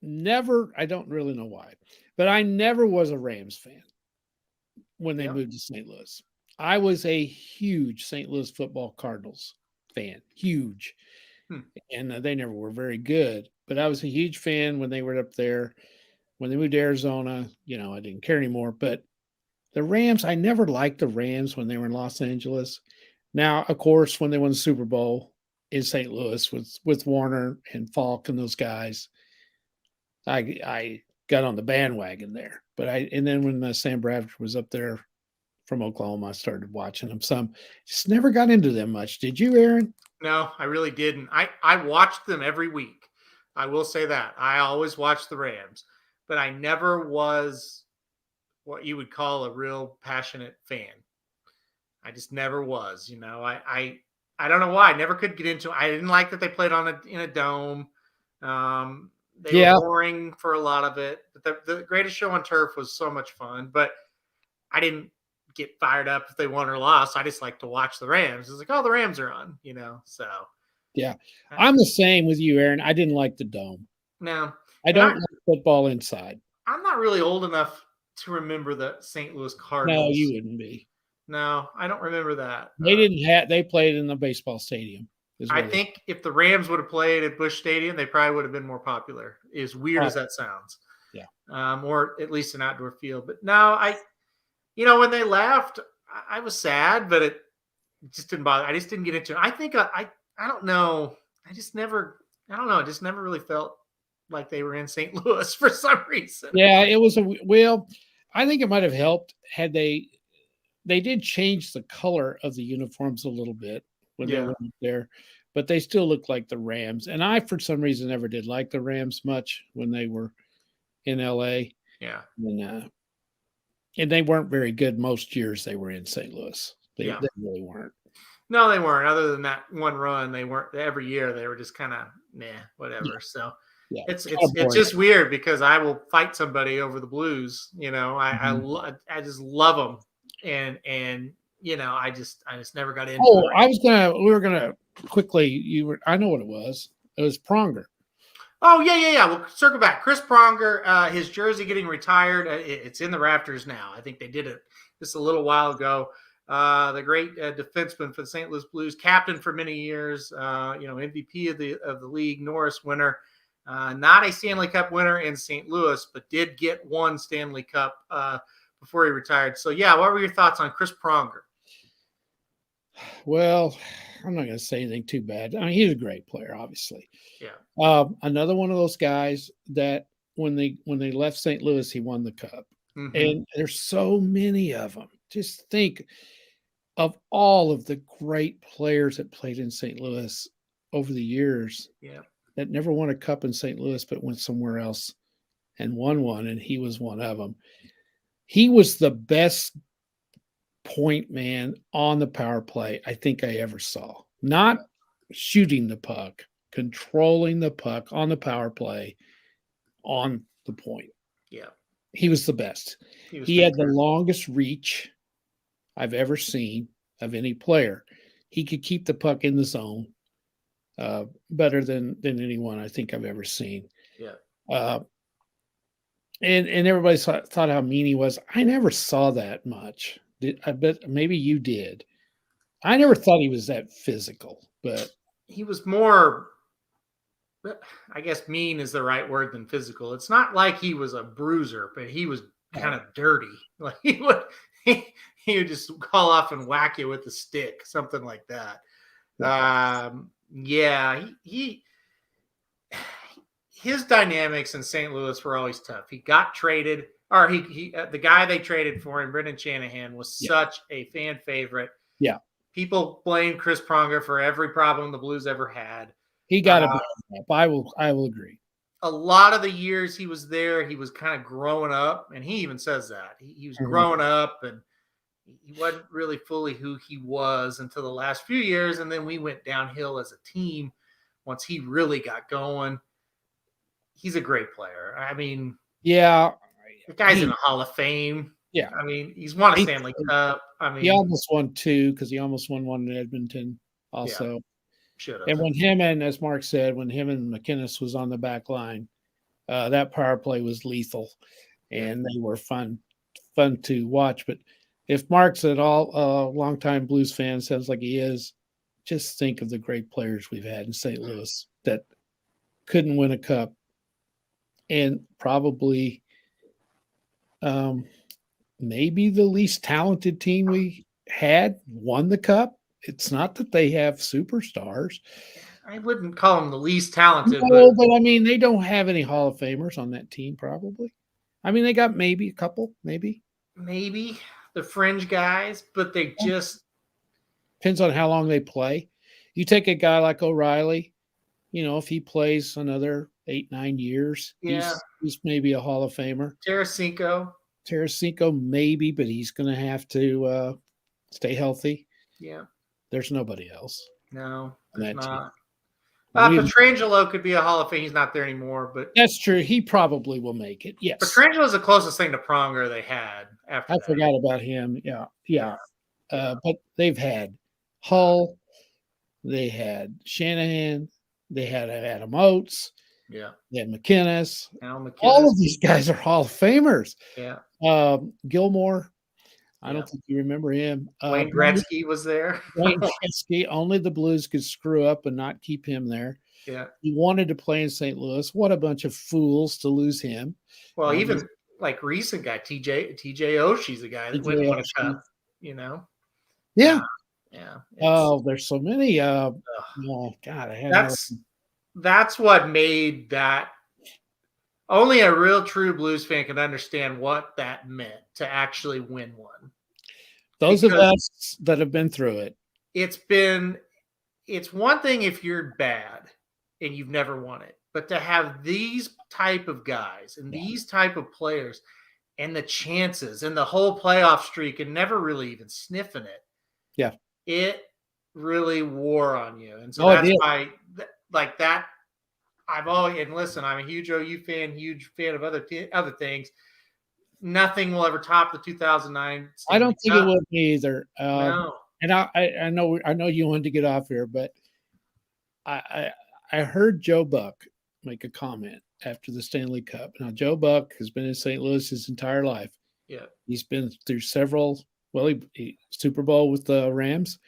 never. I don't really know why, but I never was a Rams fan when they moved to St. Louis. I was a huge St. Louis football Cardinals fan, huge. And they never were very good, but I was a huge fan when they were up there. When they moved to Arizona, I didn't care anymore. But the Rams, I never liked the Rams when they were in Los Angeles. Now, of course, when they won the Super Bowl in St. Louis with Warner and Falk and those guys, I got on the bandwagon there. But and then when Sam Bradford was up there from Oklahoma, I started watching them some. Just never got into them much. Did you, Aaron? No, I really didn't. I watched them every week. I will say that. I always watched the Rams, but I never was what you would call a real passionate fan. I just never was. I don't know why. I never could get into it. I didn't like that they played in a dome. They were boring for a lot of it. But the Greatest Show on Turf was so much fun, but I didn't get fired up if they won or lost. I just like to watch the Rams. It's like, oh, the Rams are on, so. Yeah. I'm the same with you, Aaron. I didn't like the dome. No. I don't like football inside. I'm not really old enough to remember the St. Louis Cardinals. No, you wouldn't be. No, I don't remember that. They played in the baseball stadium. I think if the Rams would have played at Busch Stadium, they probably would have been more popular, as weird as that sounds. Yeah. Or at least an outdoor field. But no, when they left, I was sad, but it just didn't bother. I just didn't get into it. I think I don't know. I just never really felt like they were in St. Louis for some reason. Yeah, it was I think it might have helped had they did change the color of the uniforms a little bit when they went up there, but they still looked like the Rams. And I, for some reason, never did like the Rams much when they were in LA. Yeah. And they weren't very good most years they were in St. Louis. They really weren't. No, they weren't. Other than that one run, they weren't. Every year they were just kind of whatever. Yeah. So it's just weird because I will fight somebody over the Blues. I just love them, and I just never got into. Oh, we were gonna quickly. I know what it was. It was Pronger. Oh, yeah. We'll circle back. Chris Pronger, his jersey getting retired. It's in the rafters now. I think they did it just a little while ago. The great defenseman for the St. Louis Blues, captain for many years, MVP of the league, Norris winner. Not a Stanley Cup winner in St. Louis, but did get one Stanley Cup before he retired. So, what were your thoughts on Chris Pronger? Well, I'm not going to say anything too bad. I mean, he's a great player, obviously. Yeah. Another one of those guys that when they left St. Louis, he won the cup. Mm-hmm. And there's so many of them. Just think of all of the great players that played in St. Louis over the years that never won a cup in St. Louis, but went somewhere else and won one. And he was one of them. He was the best point man on the power play I think I ever saw. Not shooting the puck, controlling the puck on the power play on the point. Yeah. He was the best. He had the longest reach I've ever seen of any player. He could keep the puck in the zone better than anyone I think I've ever seen. Yeah. And everybody thought how mean he was. I never saw that much. I bet maybe you did. I never thought he was that physical, but he was more, I guess mean is the right word than physical. It's not like he was a bruiser, but he was kind of dirty. Like he would just call off and whack you with a stick, something like that. Yeah, his dynamics in St. Louis were always tough. He got traded, or the guy they traded for him, Brendan Shanahan, was Yeah. such a fan favorite. Yeah. People blame Chris Pronger for every problem the Blues ever had. He got a bad rap. I will agree. A lot of the years he was there, he was kind of growing up, and he even says that. He was growing up, and he wasn't really fully who he was until the last few years, and then we went downhill as a team once he really got going. He's a great player. I mean, yeah, the guy's in the Hall of Fame. Yeah, I mean, he's won a Stanley Cup. I mean, he almost won 2 because he almost won one in Edmonton also. Yeah, should have. And when him and, as Mark said, when him and McInnes was on the back line, that power play was lethal, and they were fun to watch. But if Mark's at all a longtime Blues fan, sounds like he is, just think of the great players we've had in St. Louis that couldn't win a cup, and probably maybe the least talented team we had won the cup. It's not that they have superstars. I wouldn't call them the least talented. No, but I mean, they don't have any Hall of Famers on that team, probably. I mean, they got maybe a couple, maybe the fringe guys, but they just depends on how long they play. You take a guy like O'Reilly, if he plays another 8-9 years, he's maybe a Hall of Famer. Tarasenko, maybe, but he's going to have to stay healthy. Yeah, there's nobody else. No, there's not. Petrangelo could be a Hall of Fame. He's not there anymore, but that's true. He probably will make it. Yes, Petrangelo is the closest thing to Pronger they had. After I forgot about him. Yeah. But they've had Hull, they had Shanahan, they had Adam Oates, they had McInnes. All of these guys are Hall of Famers. Yeah, Gilmore. I don't think you remember him. Wayne Gretzky was there. Wayne Gretzky. Only the Blues could screw up and not keep him there. Yeah. He wanted to play in St. Louis. What a bunch of fools to lose him. Well, even like recent guy, TJ Oshie's a guy that went won a cup, Yeah. Yeah. Oh, there's so many. Oh, God. That's what made that. Only a real true Blues fan can understand what that meant to actually win one. Those of us that have been through it. It's one thing if you're bad and you've never won it, but to have these type of guys and these type of players and the chances and the whole playoff streak and never really even sniffing it. Yeah. It really wore on you. And so that's why like that. And listen, I'm a huge OU fan, huge fan of other things. Nothing will ever top the 2009. I don't think it will be either. No. And I know you wanted to get off here, but I heard Joe Buck make a comment after the Stanley Cup. Now, Joe Buck has been in St. Louis his entire life. Yeah, he's been through several. Well, he Super Bowl with the Rams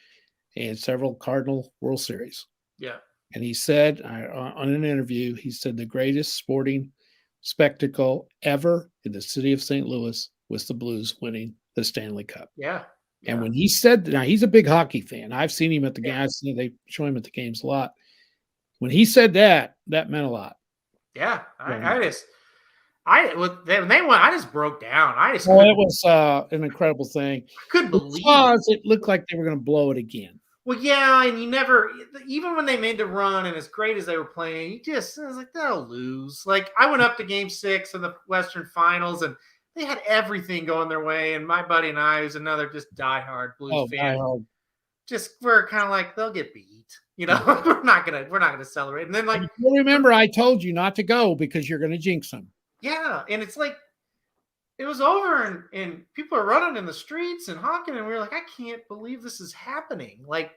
and several Cardinal World Series. Yeah. And he said on an interview, he said the greatest sporting spectacle ever in the city of St. Louis was the Blues winning the Stanley Cup. Yeah. And when he said, now he's a big hockey fan. I've seen him at the games. They show him at the games a lot. When he said that meant a lot. Yeah. When they won, I just broke down. It was an incredible thing. I couldn't believe it looked like they were going to blow it again. Well, yeah, and you never, even when they made the run and as great as they were playing, I was like, they'll lose. Like, I went up to Game 6 in the Western Finals, and they had everything going their way. And my buddy and I, who's another just diehard Blues fan, we're kind of like, they'll get beat. We're not gonna celebrate. And then remember, I told you not to go because you're gonna jinx them. Yeah, and it's like it was over, and people are running in the streets and honking, and we were like, I can't believe this is happening. Like,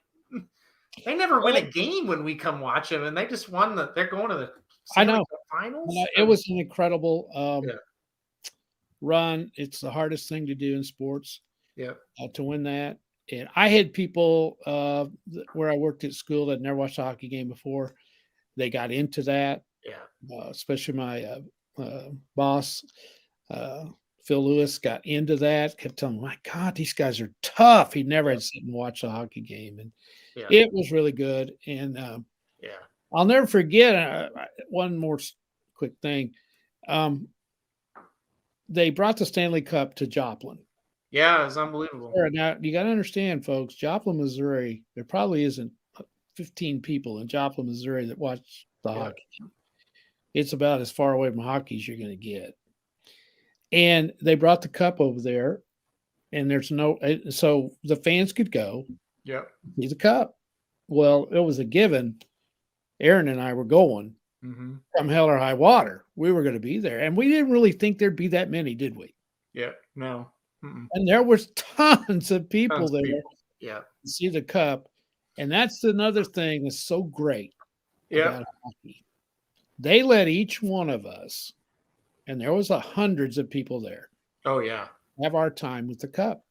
they never win a game when we come watch them, and they just won they're going to the finals. It was an incredible run. It's the hardest thing to do in sports. Yeah, to win that. And I had people where I worked at school that never watched a hockey game before. They got into that. Yeah, especially my boss. Phil Lewis got into that, kept telling me, my God, these guys are tough. He never had sit and watch a hockey game. And it was really good. And Yeah. I'll never forget one more quick thing. They brought the Stanley Cup to Joplin. Yeah, it was unbelievable. Now, you got to understand, folks, Joplin, Missouri, there probably isn't 15 people in Joplin, Missouri that watch the hockey. It's about as far away from hockey as you're going to get. And they brought the cup over there, and so the fans could go see the cup. Well, it was a given. Aaron and I were going from hell or high water. We were going to be there. And we didn't really think there'd be that many, did we? Yeah, no. Mm-mm. And there was tons of people there to see the cup. And that's another thing that's so great about hockey. They let each one of us, and there was hundreds of people there. Oh, yeah. Have our time with the cup.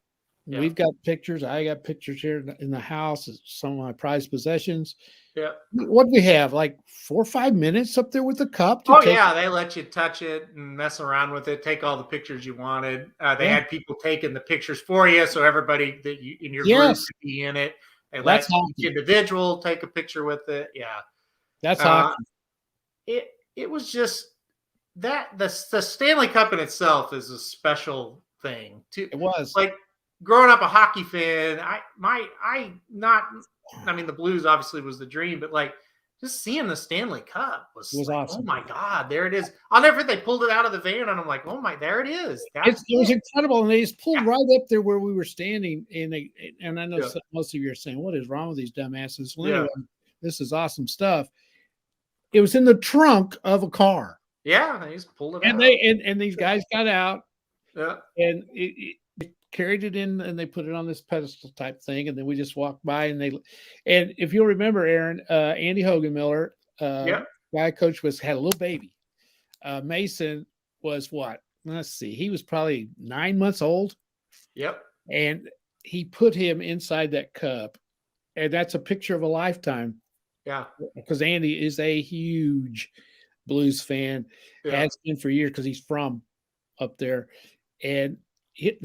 Yeah. We've got pictures. I got pictures here in the house, some of my prized possessions. Yeah. What do we have? Like 4 or 5 minutes up there with the cup? They let you touch it and mess around with it, take all the pictures you wanted. They had people taking the pictures for you, so everybody that in your group could be in it. They let each individual take a picture with it. Yeah. That's hockey. It was just that the Stanley Cup in itself is a special thing. It was. Like, growing up a hockey fan, the Blues obviously was the dream, but like just seeing the Stanley Cup was like, awesome. Oh my God, there it is. I'll never forget, they pulled it out of the van and I'm like, oh my, there it is. It was incredible. And they just pulled right up there where we were standing. And I know most of you are saying, what is wrong with these dumbasses? Well, anyway, this is awesome stuff. It was in the trunk of a car. Yeah, they just pulled it out. And these guys got out. Yeah. And it carried it in and they put it on this pedestal type thing. And then we just walked by and if you'll remember, Aaron, Andy Hogan-Miller, guy coach had a little baby. Mason was what? Let's see. He was probably 9 months old. Yep. And he put him inside that cup. And that's a picture of a lifetime. Yeah. Because Andy is a huge Blues fan. Has been for years because he's from up there. And he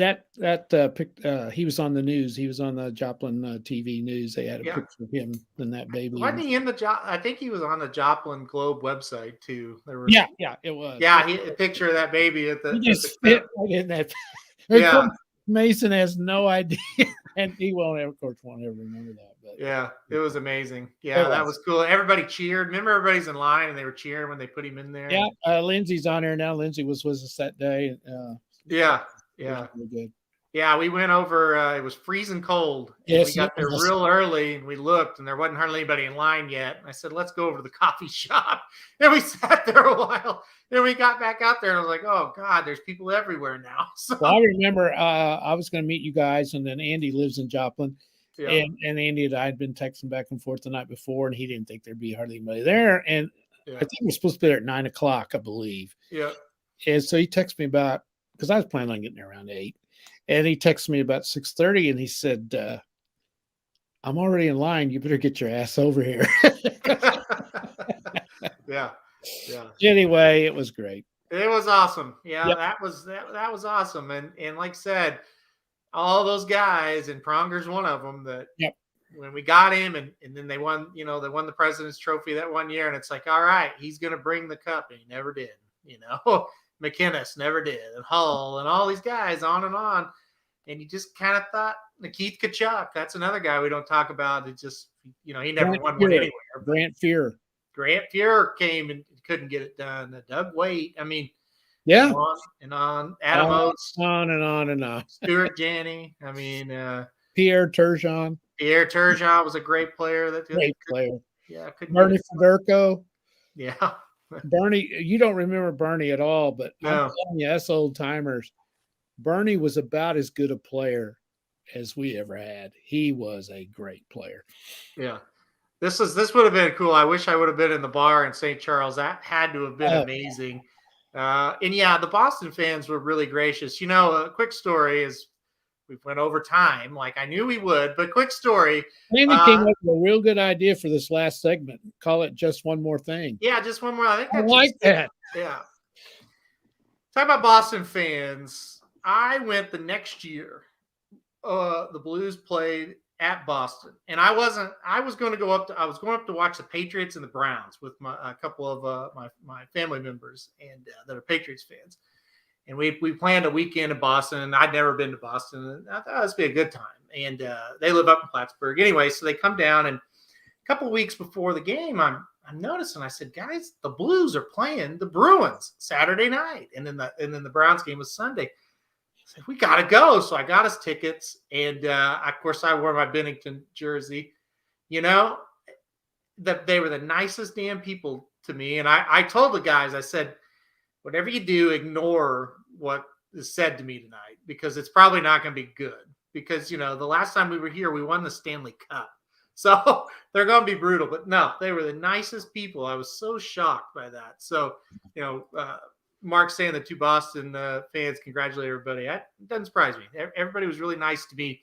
was on the news. He was on the Joplin TV news. They had a picture of him and that baby. Wasn't he in I think he was on the Joplin Globe website too. There was, it was. Yeah, a picture of that baby at the. He just fit right in that. Yeah. Mason has no idea, and he won't ever remember that. But it was amazing. Yeah, that was cool. Everybody cheered. Remember, everybody's in line and they were cheering when they put him in there. Yeah, Lindsay's on there now. Lindsay was with us that day. Yeah. Really good. Yeah, we went over. It was freezing cold. Yes, we got there real early, and we looked, and there wasn't hardly anybody in line yet. I said, "Let's go over to the coffee shop." And we sat there a while. Then we got back out there, and I was like, "Oh God, there's people everywhere now." So. Well, I remember I was going to meet you guys, and then Andy lives in Joplin, and Andy and I had been texting back and forth the night before, and he didn't think there'd be hardly anybody there, and I think we're supposed to be there at 9:00, I believe. Yeah. And so he texted me about. Because I was planning on getting there around 8. And he texted me about 6:30 and he said, I'm already in line. You better get your ass over here. Yeah. Anyway, it was great. It was awesome. Yeah, that was awesome. And like I said, all those guys, and Pronger's one of them, that when we got him and then they won the President's Trophy that one year, and it's like, all right, he's going to bring the cup, and he never did, McInnes never did, and Hull, and all these guys, on and on. And you just kind of thought, Keith Tkachuk, that's another guy we don't talk about. It just, he never won one anywhere. Grant Fuhr came and couldn't get it done. Doug Waite, on and on. Adam Oates. On and on and on. Stuart Janney. Pierre Turgeon. Pierre Turgeon was a great player. Great player. Yeah. Bernie Federko. Yeah. Bernie, you don't remember Bernie at all, but I'm telling you, us old timers, Bernie was about as good a player as we ever had. He was a great player. Yeah. This would have been cool. I wish I would have been in the bar in St. Charles. That had to have been amazing. The Boston fans were really gracious. A quick story is we went over time like I knew we would, but quick story. Andy came up with a real good idea for this last segment. Call it Just One More Thing. Yeah, just one more. I like that. Yeah. Talk about Boston fans. I went the next year. The Blues played at Boston, and I was going to go up to watch the Patriots and the Browns with a couple of my family members and that are Patriots fans. And we planned a weekend in Boston, and I'd never been to Boston, and I thought this would be a good time. And they live up in Plattsburgh. Anyway, so they come down, and a couple of weeks before the game, I'm noticing, I said, guys, the Blues are playing the Bruins Saturday night, and then the Browns game was Sunday. I said, we got to go. So I got us tickets, and of course I wore my Bennington jersey. You know, that they were the nicest damn people to me. And I told the guys, I said, whatever you do, ignore what is said to me tonight, because it's probably not going to be good. Because, you know, the last time we were here, we won the Stanley Cup. So they're going to be brutal. But no, they were the nicest people. I was so shocked by that. So, you know, Mark saying the two Boston fans congratulate everybody. That doesn't surprise me. Everybody was really nice to me,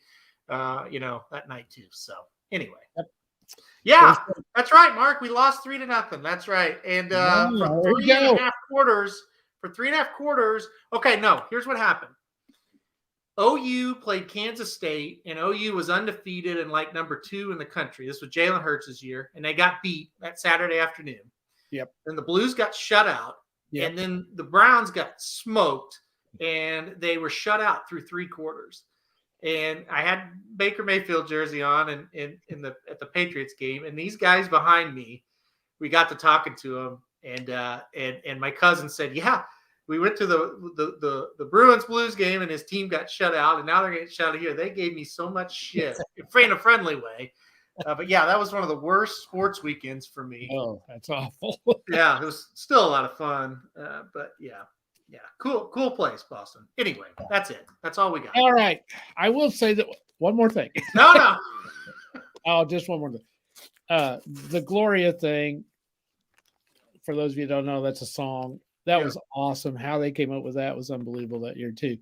you know, that night too. So anyway. Yeah, that's right, Mark. We lost 3-0. That's right. And for 3.5 quarters. Okay, no, here's what happened. OU played Kansas State, and OU was undefeated and like number 2 in the country. This was Jalen Hurts' year, and they got beat that Saturday afternoon. Yep. And the Blues got shut out, and then the Browns got smoked, and they were shut out through 3 quarters. And I had Baker Mayfield jersey on at the Patriots game, and these guys behind me, we got to talking to them, and my cousin said, yeah, we went to the Bruins Blues game, and his team got shut out, and now they're getting shut out here. They gave me so much shit in a friendly way. But yeah, that was one of the worst sports weekends for me. Oh, that's awful. Yeah, it was still a lot of fun. But yeah, cool place, Boston. Anyway, that's it. That's all we got. All right. I will say that one more thing. No. Oh, just one more thing. The Gloria thing, for those of you who don't know, that's a song. That was awesome. How they came up with that was unbelievable that year too.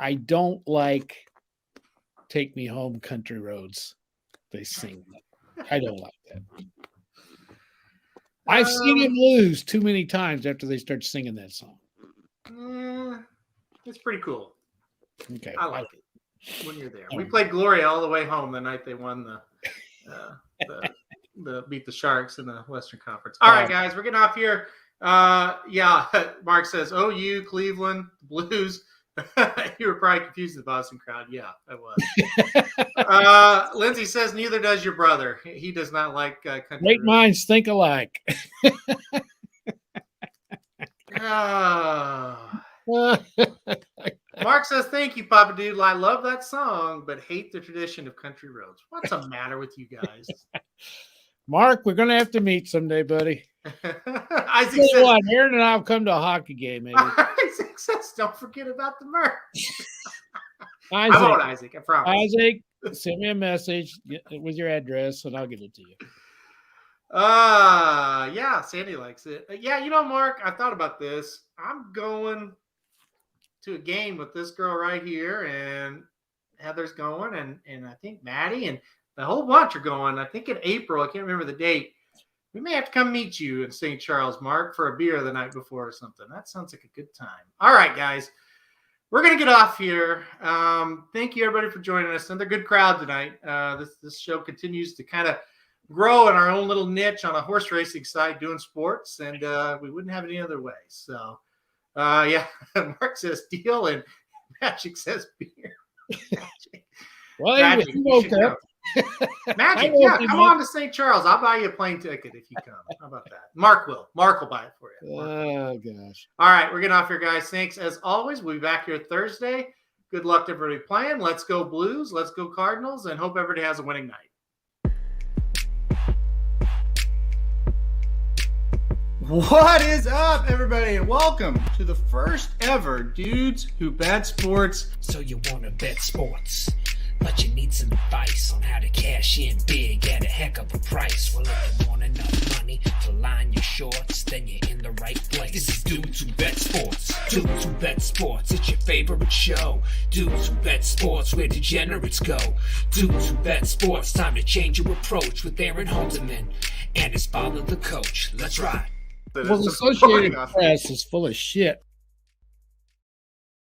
I don't like Take Me Home Country Roads. They sing that. I don't like that. I've seen him lose too many times after they start singing that song. It's pretty cool. Okay. I like it when you're there. We played Gloria all the way home the night they won the beat the Sharks in the Western Conference. All right, guys, we're getting off here. Mark says, OU, Cleveland, Blues. You were probably confused with the Boston crowd. Yeah, I was. Lindsay says, neither does your brother. He does not like country. Great minds think alike. Mark says, thank you, Papa Dude. I love that song, but hate the tradition of country roads. What's the matter with you guys? Mark, we're going to have to meet someday, buddy. Isaac says, what, Aaron and I'll come to a hockey game, maybe. Isaac says, don't forget about the merch. Isaac, I won't, Isaac. I promise. Isaac, send me a message with your address, and I'll get it to you. Yeah, Sandy likes it. Yeah, you know, Mark, I thought about this. I'm going to a game with this girl right here, and Heather's going, and I think Maddie and the whole bunch are going. I think in April. I can't remember the date. We may have to come meet you in St. Charles, Mark, for a beer the night before or something. That sounds like a good time. All right, guys. We're going to get off here. Thank you, everybody, for joining us. Another good crowd tonight. This show continues to kind of grow in our own little niche on a horse racing side doing sports, and we wouldn't have it any other way. So, yeah, Mark says deal, and Magic says beer. Magic. Well, Magic, you woke up. Magic, yeah, come on to St. Charles. I'll buy you a plane ticket if you come. How about that? Mark will buy it for you. Oh, gosh. All right, we're getting off here, guys. Thanks, as always. We'll be back here Thursday. Good luck to everybody playing. Let's go Blues. Let's go Cardinals, and hope everybody has a winning night. What is up, everybody, and welcome to the first ever Dudes Who Bet Sports. So you want to bet sports, but you need some advice on how to cash in big at a heck of a price. Well, if you want enough money to line your shorts, then you're in the right place. This is Dudes Who Bet Sports. Dudes Who Bet Sports, it's your favorite show. Dudes Who Bet Sports, where degenerates go. Dudes Who Bet Sports, time to change your approach with Aaron Holzman and his father, the coach. Let's ride. Well, the Associated Press is full of shit.